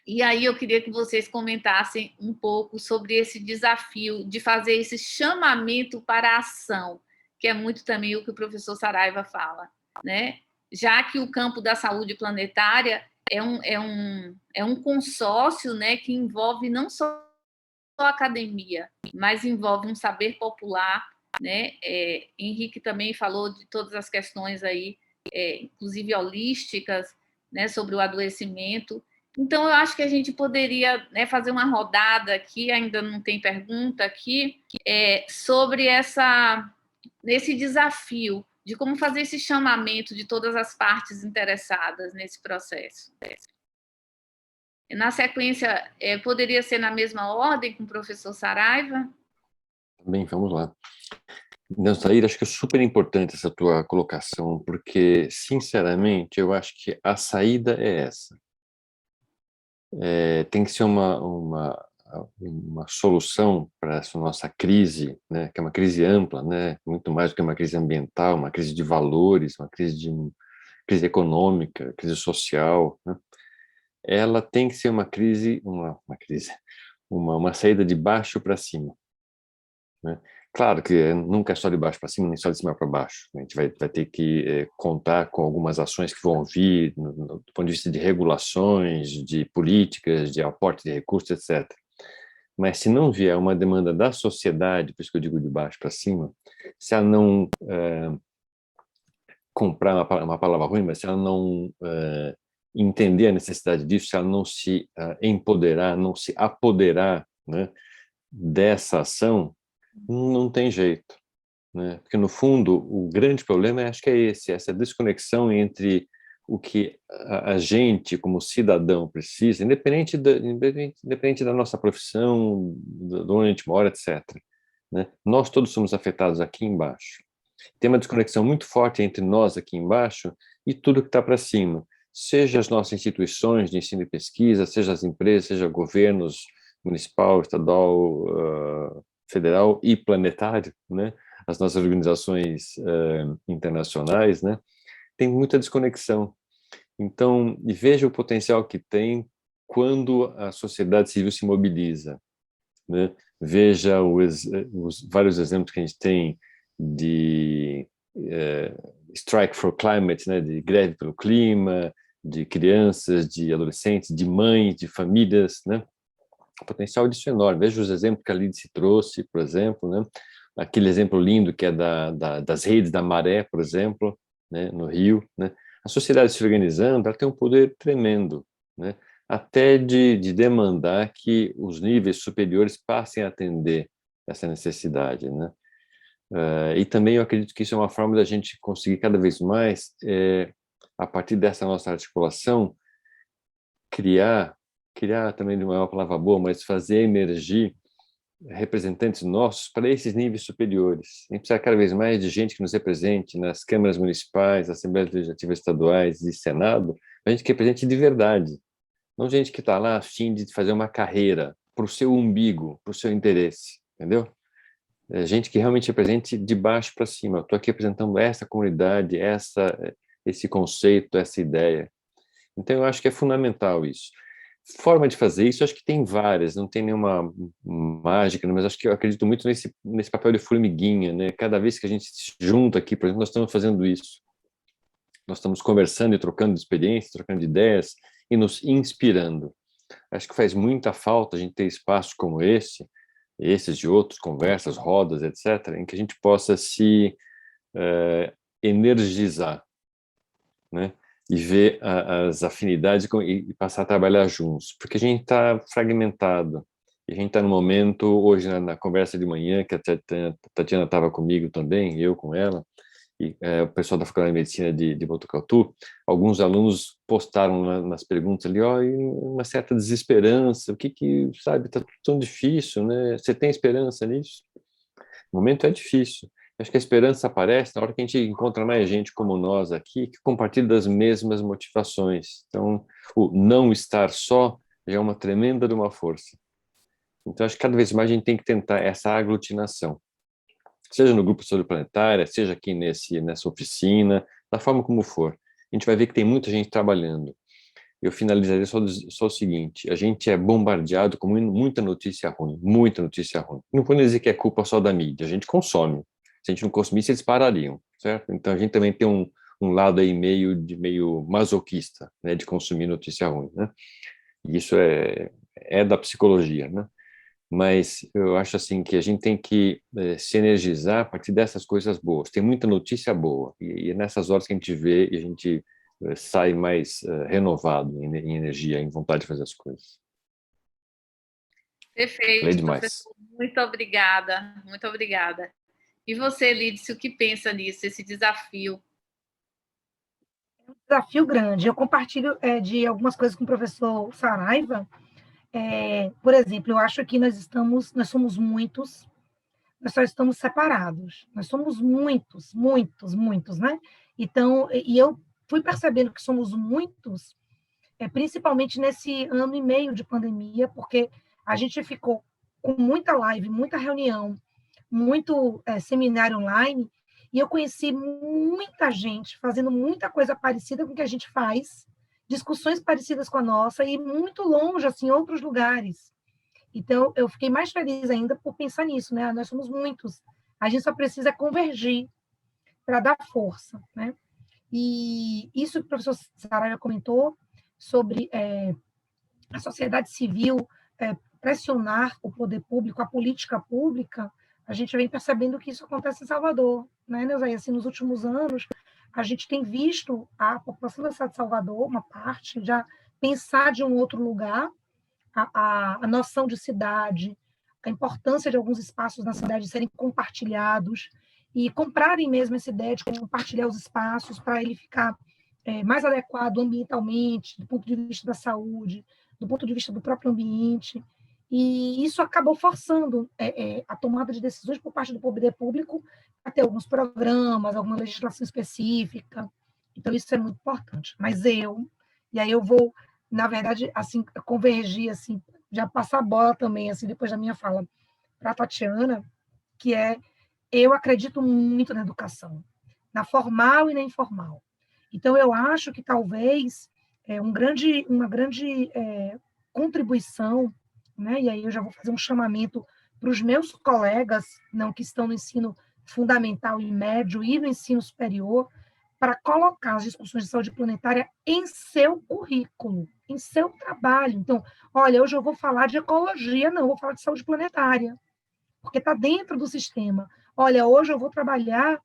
E aí eu queria que vocês comentassem um pouco sobre esse desafio de fazer esse chamamento para a ação, que é muito também o que o professor Saraiva fala, né? Já que o campo da saúde planetária é um consórcio, né, que envolve não só a academia, mas envolve um saber popular, né? Henrique também falou de todas as questões aí, inclusive holísticas, né, sobre o adoecimento. Então, eu acho que a gente poderia, né, fazer uma rodada aqui, ainda não tem pergunta aqui, sobre esse desafio de como fazer esse chamamento de todas as partes interessadas nesse processo. Na sequência, poderia ser na mesma ordem com o professor Saraiva? Bem, vamos lá. Não, Saíra, acho que é super importante essa tua colocação, porque, sinceramente, eu acho que a saída é essa. Tem que ser uma solução para essa nossa crise, né, que é uma crise ampla, né, muito mais do que uma crise ambiental, uma crise de valores, uma crise econômica, crise social, né? Ela tem que ser uma saída de baixo para cima, né? Claro que nunca é só de baixo para cima, nem só de cima para baixo. A gente vai ter que contar com algumas ações que vão vir do ponto de vista de regulações, de políticas, de aporte de recursos, etc. Mas se não vier uma demanda da sociedade, por isso que eu digo de baixo para cima, se ela não comprar uma palavra ruim, mas se ela não entender a necessidade disso, se ela não se empoderar, não se apoderar, né, dessa ação, não tem jeito, né? Porque, no fundo, o grande problema, acho que é essa desconexão entre o que a gente, como cidadão, precisa, independente da nossa profissão, de onde a gente mora, etc., né? Nós todos somos afetados aqui embaixo. Tem uma desconexão muito forte entre nós aqui embaixo e tudo que está para cima, seja as nossas instituições de ensino e pesquisa, seja as empresas, seja governos municipal, estadual, federal e planetário, né? As nossas organizações internacionais, né? Tem muita desconexão. Então, e veja o potencial que tem quando a sociedade civil se mobiliza, né? Veja os vários exemplos que a gente tem de Strike for Climate, né? De greve pelo clima, de crianças, de adolescentes, de mães, de famílias, né? O potencial disso é enorme. Veja os exemplos que a Lídice trouxe, por exemplo, né? Aquele exemplo lindo que é das redes da maré, por exemplo, né? No Rio, né? A sociedade se organizando, ela tem um poder tremendo, né? Até de demandar que os níveis superiores passem a atender essa necessidade, né? E também eu acredito que isso é uma forma da gente conseguir cada vez mais, a partir dessa nossa articulação, criar também não é uma palavra boa, mas fazer emergir representantes nossos para esses níveis superiores. A gente precisa cada vez mais de gente que nos represente nas câmaras municipais, assembleias legislativas estaduais e Senado, a gente que represente de verdade, não gente que está lá a fim de fazer uma carreira para o seu umbigo, para o seu interesse, entendeu? Gente que realmente represente de baixo para cima. Eu estou aqui apresentando essa comunidade, esse conceito, essa ideia. Então, eu acho que é fundamental isso. forma de fazer isso, acho que tem várias, não tem nenhuma mágica, mas acho que eu acredito muito nesse papel de formiguinha, né? Cada vez que a gente se junta aqui, por exemplo, nós estamos fazendo isso. Nós estamos conversando e trocando de experiências, trocando de ideias e nos inspirando. Acho que faz muita falta a gente ter espaços como esses de outros, conversas, rodas, etc., em que a gente possa se energizar, né? E ver as afinidades e passar a trabalhar juntos, porque a gente está fragmentado. E a gente está no momento, hoje na conversa de manhã, que a Tatiana estava comigo também, eu com ela, e o pessoal da Faculdade de Medicina de Botucatu, alguns alunos postaram nas perguntas ali, uma certa desesperança, sabe, está tudo tão difícil, né? Você tem esperança nisso? O momento é difícil. Acho que a esperança aparece na hora que a gente encontra mais gente como nós aqui, que compartilha das mesmas motivações. Então, o não estar só já é uma tremenda de uma força. Então, acho que cada vez mais a gente tem que tentar essa aglutinação. Seja no Grupo Saúde Planetária, seja aqui nessa oficina, da forma como for. A gente vai ver que tem muita gente trabalhando. Eu finalizaria só o seguinte: a gente é bombardeado com muita notícia ruim, muita notícia ruim. Não vou dizer que é culpa só da mídia, a gente consome. Se a gente não consumisse, eles parariam, certo? Então a gente também tem um lado aí meio masoquista, né, de consumir notícia ruim, né? E isso é da psicologia, né? Mas eu acho assim que a gente tem que se energizar a partir dessas coisas boas. Tem muita notícia boa e é nessas horas que a gente vê e a gente sai mais renovado em energia, em vontade de fazer as coisas. Perfeito, professor. Muito obrigada, muito obrigada. E você, Lídice, o que pensa nisso, esse desafio? É um desafio grande. Eu compartilho de algumas coisas com o professor Saraiva. Por exemplo, eu acho que nós somos muitos, nós só estamos separados. Nós somos muitos, né? Então, e eu fui percebendo que somos muitos, principalmente nesse ano e meio de pandemia, porque a gente ficou com muita live, muita reunião, muito seminário online, e eu conheci muita gente fazendo muita coisa parecida com o que a gente faz, discussões parecidas com a nossa, e muito longe, assim, em outros lugares. Então, eu fiquei mais feliz ainda por pensar nisso, né? Nós somos muitos, a gente só precisa convergir para dar força, né? E isso que o professor Saraiva comentou sobre a sociedade civil pressionar o poder público, a política pública, a gente vem percebendo que isso acontece em Salvador, né, Neuzaí? Assim, nos últimos anos, a gente tem visto a população da cidade de Salvador, uma parte, já pensar de um outro lugar, a noção de cidade, a importância de alguns espaços na cidade serem compartilhados e comprarem mesmo essa ideia de compartilhar os espaços para ele ficar mais adequado ambientalmente, do ponto de vista da saúde, do ponto de vista do próprio ambiente. E isso acabou forçando a tomada de decisões por parte do poder público a ter alguns programas, alguma legislação específica. Então, isso é muito importante. Mas e aí eu vou, na verdade, assim, convergir, assim, já passar a bola também, assim, depois da minha fala, para a Tatiana, que eu acredito muito na educação, na formal e na informal. Então, eu acho que talvez uma grande contribuição, né? E aí eu já vou fazer um chamamento para os meus colegas, não que estão no ensino fundamental e médio e no ensino superior, para colocar as discussões de saúde planetária em seu currículo, em seu trabalho. Então, olha, hoje eu vou falar de ecologia, não, eu vou falar de saúde planetária, porque está dentro do sistema. Olha, hoje eu vou trabalhar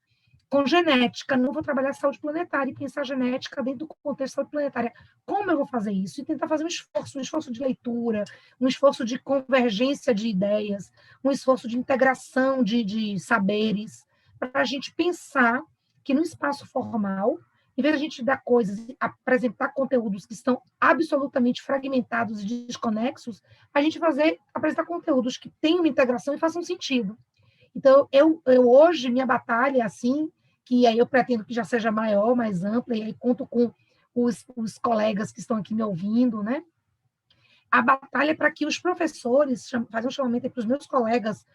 com genética, não vou trabalhar saúde planetária e pensar genética dentro do contexto de saúde planetária. Como eu vou fazer isso? E tentar fazer um esforço de leitura, um esforço de convergência de ideias, um esforço de integração de saberes, para a gente pensar que no espaço formal, em vez de a gente dar coisas, apresentar conteúdos que estão absolutamente fragmentados e desconexos, a gente apresentar conteúdos que tenham uma integração e façam sentido. Então, eu hoje, minha batalha, assim, que aí eu pretendo que já seja maior, mais ampla, e aí conto com os colegas que estão aqui me ouvindo, né? A batalha é para que os professores, fazer um chamamento para os meus colegas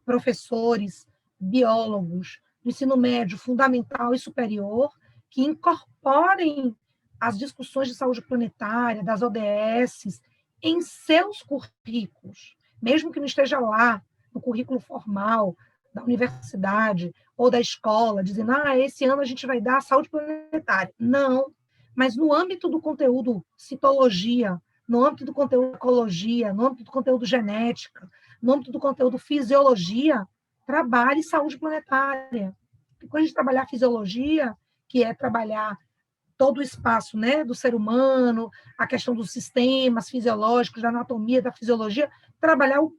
professores, biólogos, do ensino médio, fundamental e superior, que incorporem as discussões de saúde planetária, das ODSs, em seus currículos, mesmo que não esteja lá no currículo formal da universidade ou da escola, dizendo, esse ano a gente vai dar saúde planetária. Não, mas no âmbito do conteúdo citologia, no âmbito do conteúdo ecologia, no âmbito do conteúdo genética, no âmbito do conteúdo fisiologia, trabalhe saúde planetária. E quando a gente trabalhar fisiologia, que é trabalhar todo o espaço, né, do ser humano, a questão dos sistemas fisiológicos, da anatomia, da fisiologia, trabalhar o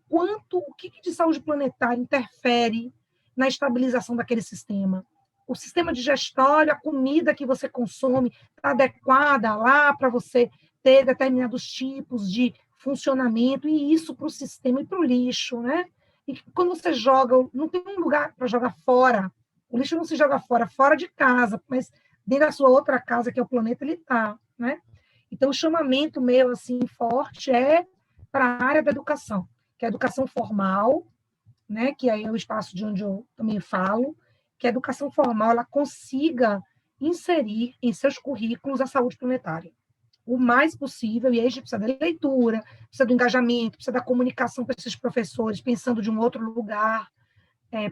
que de saúde planetária interfere na estabilização daquele sistema. O sistema digestório, a comida que você consome, está adequada lá para você ter determinados tipos de funcionamento, e isso para o sistema e para o lixo, né? E quando você joga, não tem um lugar para jogar fora, o lixo não se joga fora de casa, mas dentro da sua outra casa, que é o planeta, ele está, né? Então, o chamamento meu, assim, forte é para a área da educação, que é a educação formal, né? Que aí é o espaço de onde eu também falo, que a educação formal, ela consiga inserir em seus currículos a saúde planetária o mais possível, e aí a gente precisa da leitura, precisa do engajamento, precisa da comunicação com esses professores, pensando de um outro lugar,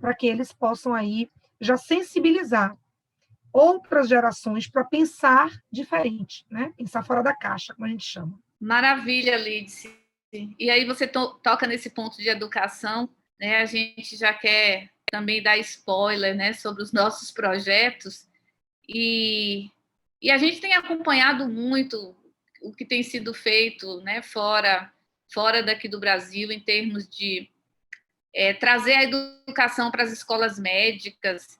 para que eles possam aí já sensibilizar outras gerações para pensar diferente, né? Pensar fora da caixa, como a gente chama. Maravilha, Lídice. E aí você toca nesse ponto de educação, né? A gente já quer também dar spoiler, né, sobre os nossos projetos, e a gente tem acompanhado muito o que tem sido feito, né, fora daqui do Brasil, em termos de trazer a educação para as escolas médicas,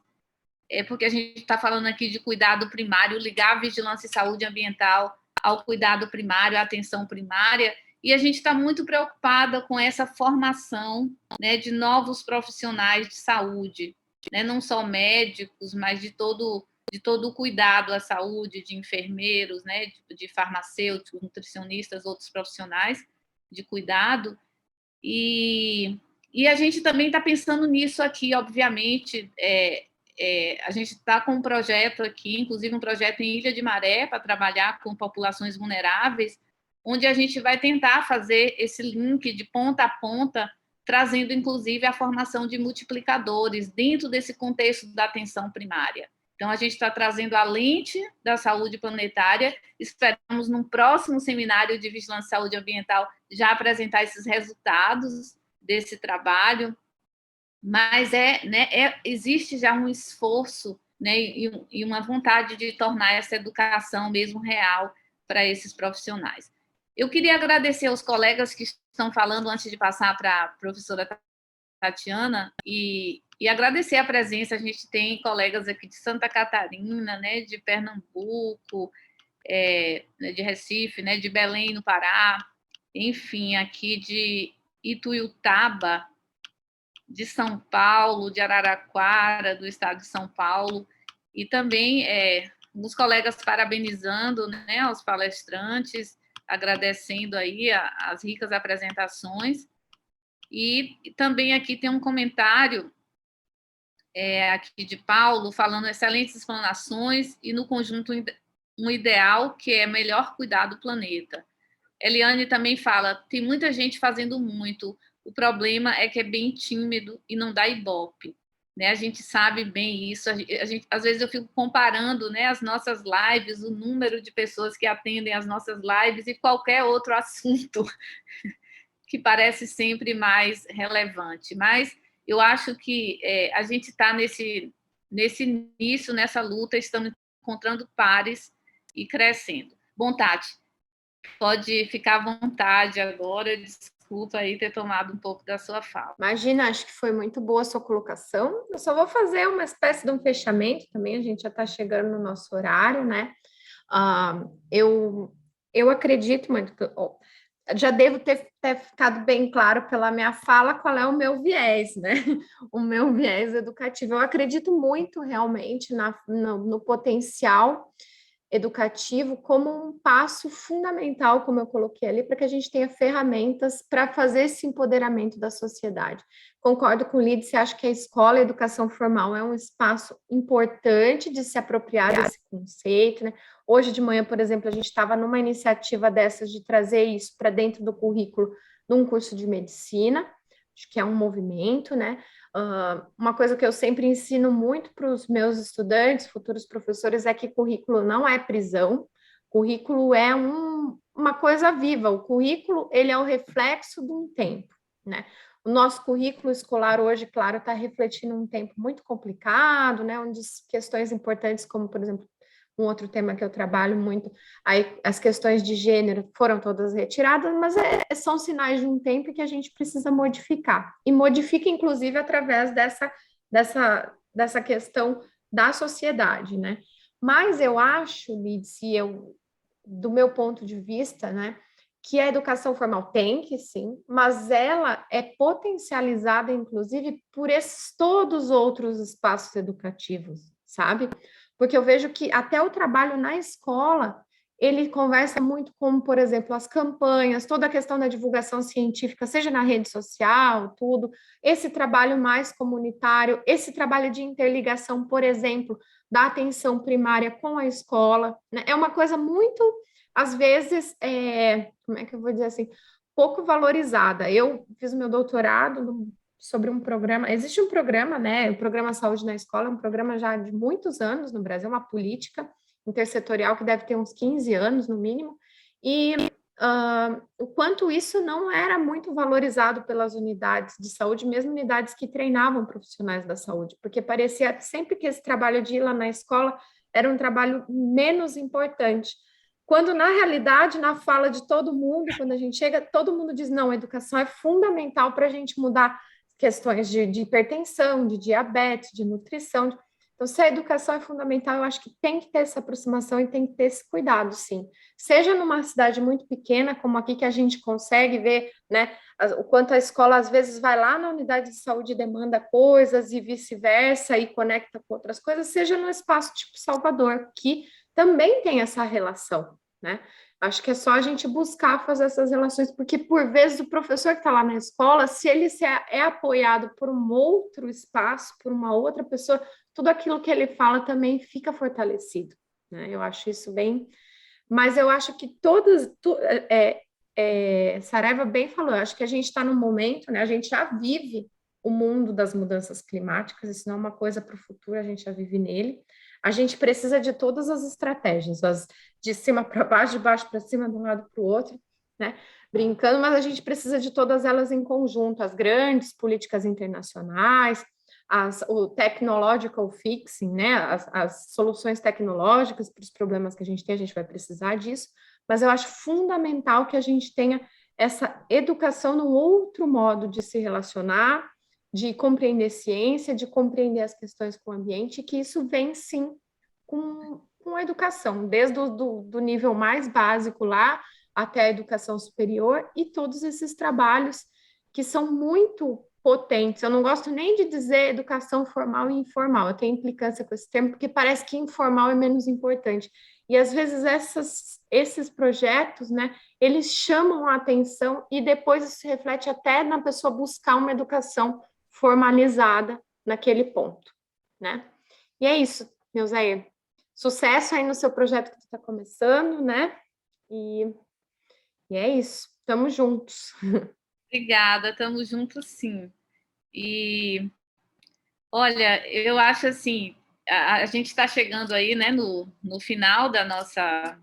porque a gente está falando aqui de cuidado primário, ligar a vigilância e saúde ambiental ao cuidado primário, à atenção primária, e a gente está muito preocupada com essa formação, né, de novos profissionais de saúde, né, não só médicos, mas de todo o cuidado à saúde, de enfermeiros, né, de farmacêuticos, nutricionistas, outros profissionais de cuidado. E a gente também está pensando nisso aqui, obviamente. A gente está com um projeto aqui, inclusive um projeto em Ilha de Maré, para trabalhar com populações vulneráveis, onde a gente vai tentar fazer esse link de ponta a ponta, trazendo, inclusive, a formação de multiplicadores dentro desse contexto da atenção primária. Então, a gente está trazendo a lente da saúde planetária, esperamos, num próximo seminário de vigilância e saúde ambiental, já apresentar esses resultados desse trabalho, mas existe já um esforço, né, e uma vontade de tornar essa educação mesmo real para esses profissionais. Eu queria agradecer aos colegas que estão falando antes de passar para a professora Tatiana, e agradecer a presença. A gente tem colegas aqui de Santa Catarina, né, de Pernambuco, de Recife, né, de Belém, no Pará, enfim, aqui de Ituiutaba, de São Paulo, de Araraquara, do estado de São Paulo, e também uns colegas parabenizando, né, aos palestrantes, agradecendo aí as ricas apresentações. E também aqui tem um comentário aqui de Paulo, falando excelentes explanações e, no conjunto, um ideal que é melhor cuidar do planeta. Eliane também fala, tem muita gente fazendo muito, o problema é que é bem tímido e não dá ibope. Né? A gente sabe bem isso, às vezes eu fico comparando, né, as nossas lives, o número de pessoas que atendem as nossas lives e qualquer outro assunto que parece sempre mais relevante. Mas eu acho que a gente está nesse início, nessa luta, estamos encontrando pares e crescendo. Bom, Tati, pode ficar à vontade agora, desculpa aí ter tomado um pouco da sua fala. Imagina, acho que foi muito boa a sua colocação. Eu só vou fazer uma espécie de um fechamento também, a gente já está chegando no nosso horário, né? Eu acredito muito que... já devo ter ficado bem claro pela minha fala qual é o meu viés, né? O meu viés educativo. Eu acredito muito realmente no potencial educativo como um passo fundamental, como eu coloquei ali, para que a gente tenha ferramentas para fazer esse empoderamento da sociedade. Concordo com o Lídice, acho que a escola e a educação formal é um espaço importante de se apropriar desse conceito, né? Hoje de manhã, por exemplo, a gente estava numa iniciativa dessas de trazer isso para dentro do currículo num curso de medicina, acho que é um movimento, né? Uma coisa que eu sempre ensino muito para os meus estudantes, futuros professores, é que currículo não é prisão, currículo é uma coisa viva, o currículo ele é o reflexo de um tempo, né? O nosso currículo escolar hoje, claro, está refletindo um tempo muito complicado, né? Onde questões importantes, como, por exemplo, um outro tema que eu trabalho muito, aí as questões de gênero foram todas retiradas, mas são sinais de um tempo que a gente precisa modificar. E modifica, inclusive, através dessa questão da sociedade, né? Mas eu acho, Lídice, do meu ponto de vista, né, que a educação formal tem que sim, mas ela é potencializada, inclusive, por esses todos os outros espaços educativos, sabe? Porque eu vejo que até o trabalho na escola, ele conversa muito com, por exemplo, as campanhas, toda a questão da divulgação científica, seja na rede social, tudo, esse trabalho mais comunitário, esse trabalho de interligação, por exemplo, da atenção primária com a escola, né? É uma coisa muito, às vezes, como é que eu vou dizer assim, pouco valorizada. Eu fiz o meu doutorado sobre um programa, existe um programa, né, o Programa Saúde na Escola, é um programa já de muitos anos no Brasil, uma política intersetorial que deve ter uns 15 anos, no mínimo, e o quanto isso não era muito valorizado pelas unidades de saúde, mesmo unidades que treinavam profissionais da saúde, porque parecia sempre que esse trabalho de ir lá na escola era um trabalho menos importante, quando na realidade, na fala de todo mundo, quando a gente chega, todo mundo diz, não, a educação é fundamental para a gente mudar questões de hipertensão, de diabetes, de nutrição. Então, se a educação é fundamental, eu acho que tem que ter essa aproximação e tem que ter esse cuidado, sim. Seja numa cidade muito pequena, como aqui, que a gente consegue ver, né, o quanto a escola, às vezes, vai lá na unidade de saúde e demanda coisas e vice-versa e conecta com outras coisas, seja no espaço tipo Salvador, que também tem essa relação, né? Acho que é só a gente buscar fazer essas relações, porque, por vezes, o professor que está lá na escola, se ele é apoiado por um outro espaço, por uma outra pessoa, tudo aquilo que ele fala também fica fortalecido, né? Eu acho isso bem... Mas eu acho que Saraiva bem falou, eu acho que a gente está num momento, né? A gente já vive o mundo das mudanças climáticas, isso não é uma coisa para o futuro, a gente já vive nele. A gente precisa de todas as estratégias, de cima para baixo, de baixo para cima, de um lado para o outro, né? Brincando, mas a gente precisa de todas elas em conjunto, as grandes políticas internacionais, o technological fixing, né? As soluções tecnológicas para os problemas que a gente tem, a gente vai precisar disso, mas eu acho fundamental que a gente tenha essa educação num outro modo de se relacionar, de compreender ciência, de compreender as questões com o ambiente, que isso vem, sim, com a educação, desde do nível mais básico lá até a educação superior e todos esses trabalhos que são muito potentes. Eu não gosto nem de dizer educação formal e informal, eu tenho implicância com esse termo, porque parece que informal é menos importante. E, às vezes, esses projetos, né, eles chamam a atenção e depois isso se reflete até na pessoa buscar uma educação formalizada naquele ponto, né? E é isso, Neuzair. Sucesso aí no seu projeto que está começando, né? E é isso. Estamos juntos. Obrigada, estamos juntos, sim. E, olha, eu acho assim, a gente está chegando aí, né, no final da nossa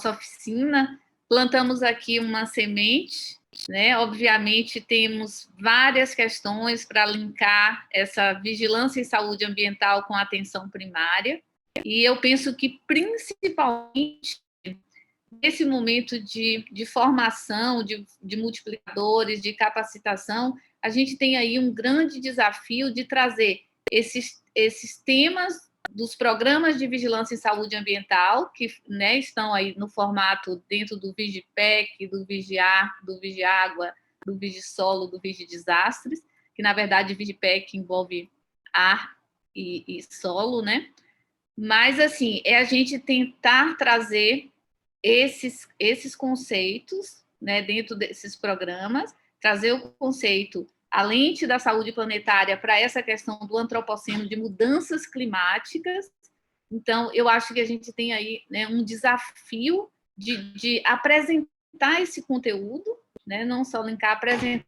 oficina. Plantamos aqui uma semente, né? Obviamente, temos várias questões para linkar essa vigilância em saúde ambiental com a atenção primária, e eu penso que, principalmente, nesse momento de formação, de multiplicadores, de capacitação, a gente tem aí um grande desafio de trazer esses temas dos programas de vigilância em saúde ambiental, que, né, estão aí no formato dentro do Vigipec, do Vigiar, do Vigiágua, do Vigisolo, do Vigidesastres, que, na verdade, o Vigipec envolve ar e solo, né? Mas, assim, é a gente tentar trazer esses conceitos, né, dentro desses programas, trazer o conceito, a lente da saúde planetária para essa questão do antropoceno, de mudanças climáticas, Então, eu acho que a gente tem aí, né, um desafio de apresentar esse conteúdo, né, não só linkar, apresentar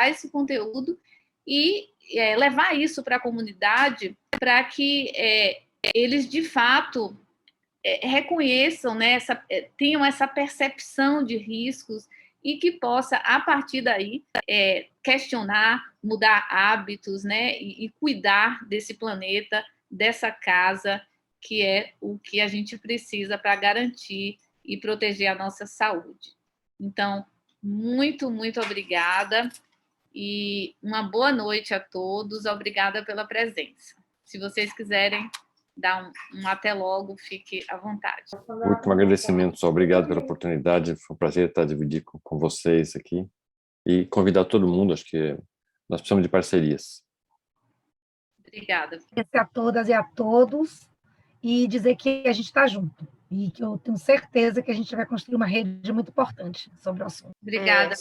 esse conteúdo e levar isso para a comunidade para que eles, de fato, reconheçam, né, tenham essa percepção de riscos e que possa, a partir daí, questionar, mudar hábitos, né, e cuidar desse planeta, dessa casa, que é o que a gente precisa para garantir e proteger a nossa saúde. Então, muito, muito obrigada e uma boa noite a todos. Obrigada pela presença. Se vocês quiserem dar um até logo, fique à vontade. Último agradecimento, só obrigado pela oportunidade, foi um prazer estar dividindo com vocês aqui e convidar todo mundo, acho que nós precisamos de parcerias. Obrigada. Agradecer a todas e a todos e dizer que a gente está junto e que eu tenho certeza que a gente vai construir uma rede muito importante sobre o assunto. Obrigada.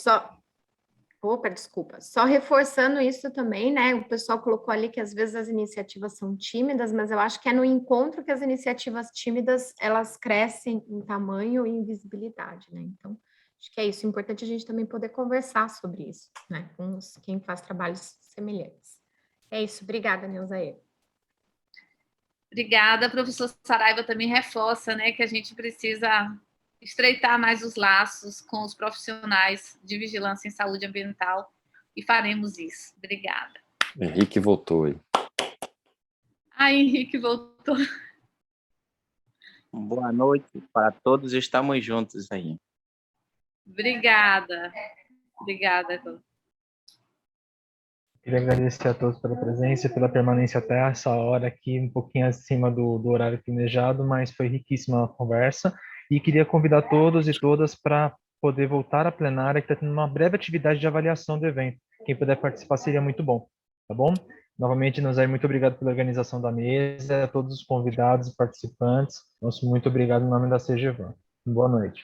Opa, desculpa. Só reforçando isso também, né? O pessoal colocou ali que às vezes as iniciativas são tímidas, mas eu acho que é no encontro que as iniciativas tímidas elas crescem em tamanho e em visibilidade, né? Então, acho que é isso. É importante a gente também poder conversar sobre isso, né? Com quem faz trabalhos semelhantes. É isso. Obrigada, Neuzaê. Obrigada, professor Saraiva também reforça, né, que a gente precisa estreitar mais os laços com os profissionais de vigilância em saúde ambiental e faremos isso. Obrigada. Henrique voltou aí. Henrique voltou. Boa noite para todos, estamos juntos aí. Obrigada. Obrigada. Queria agradecer a todos pela presença e pela permanência até essa hora aqui, um pouquinho acima do horário planejado, mas foi riquíssima a conversa. E queria convidar todos e todas para poder voltar à plenária, que está tendo uma breve atividade de avaliação do evento. Quem puder participar seria muito bom, tá bom? Novamente, Neuzair, muito obrigado pela organização da mesa, a todos os convidados e participantes. Nosso muito obrigado em nome da CGVAN. Boa noite.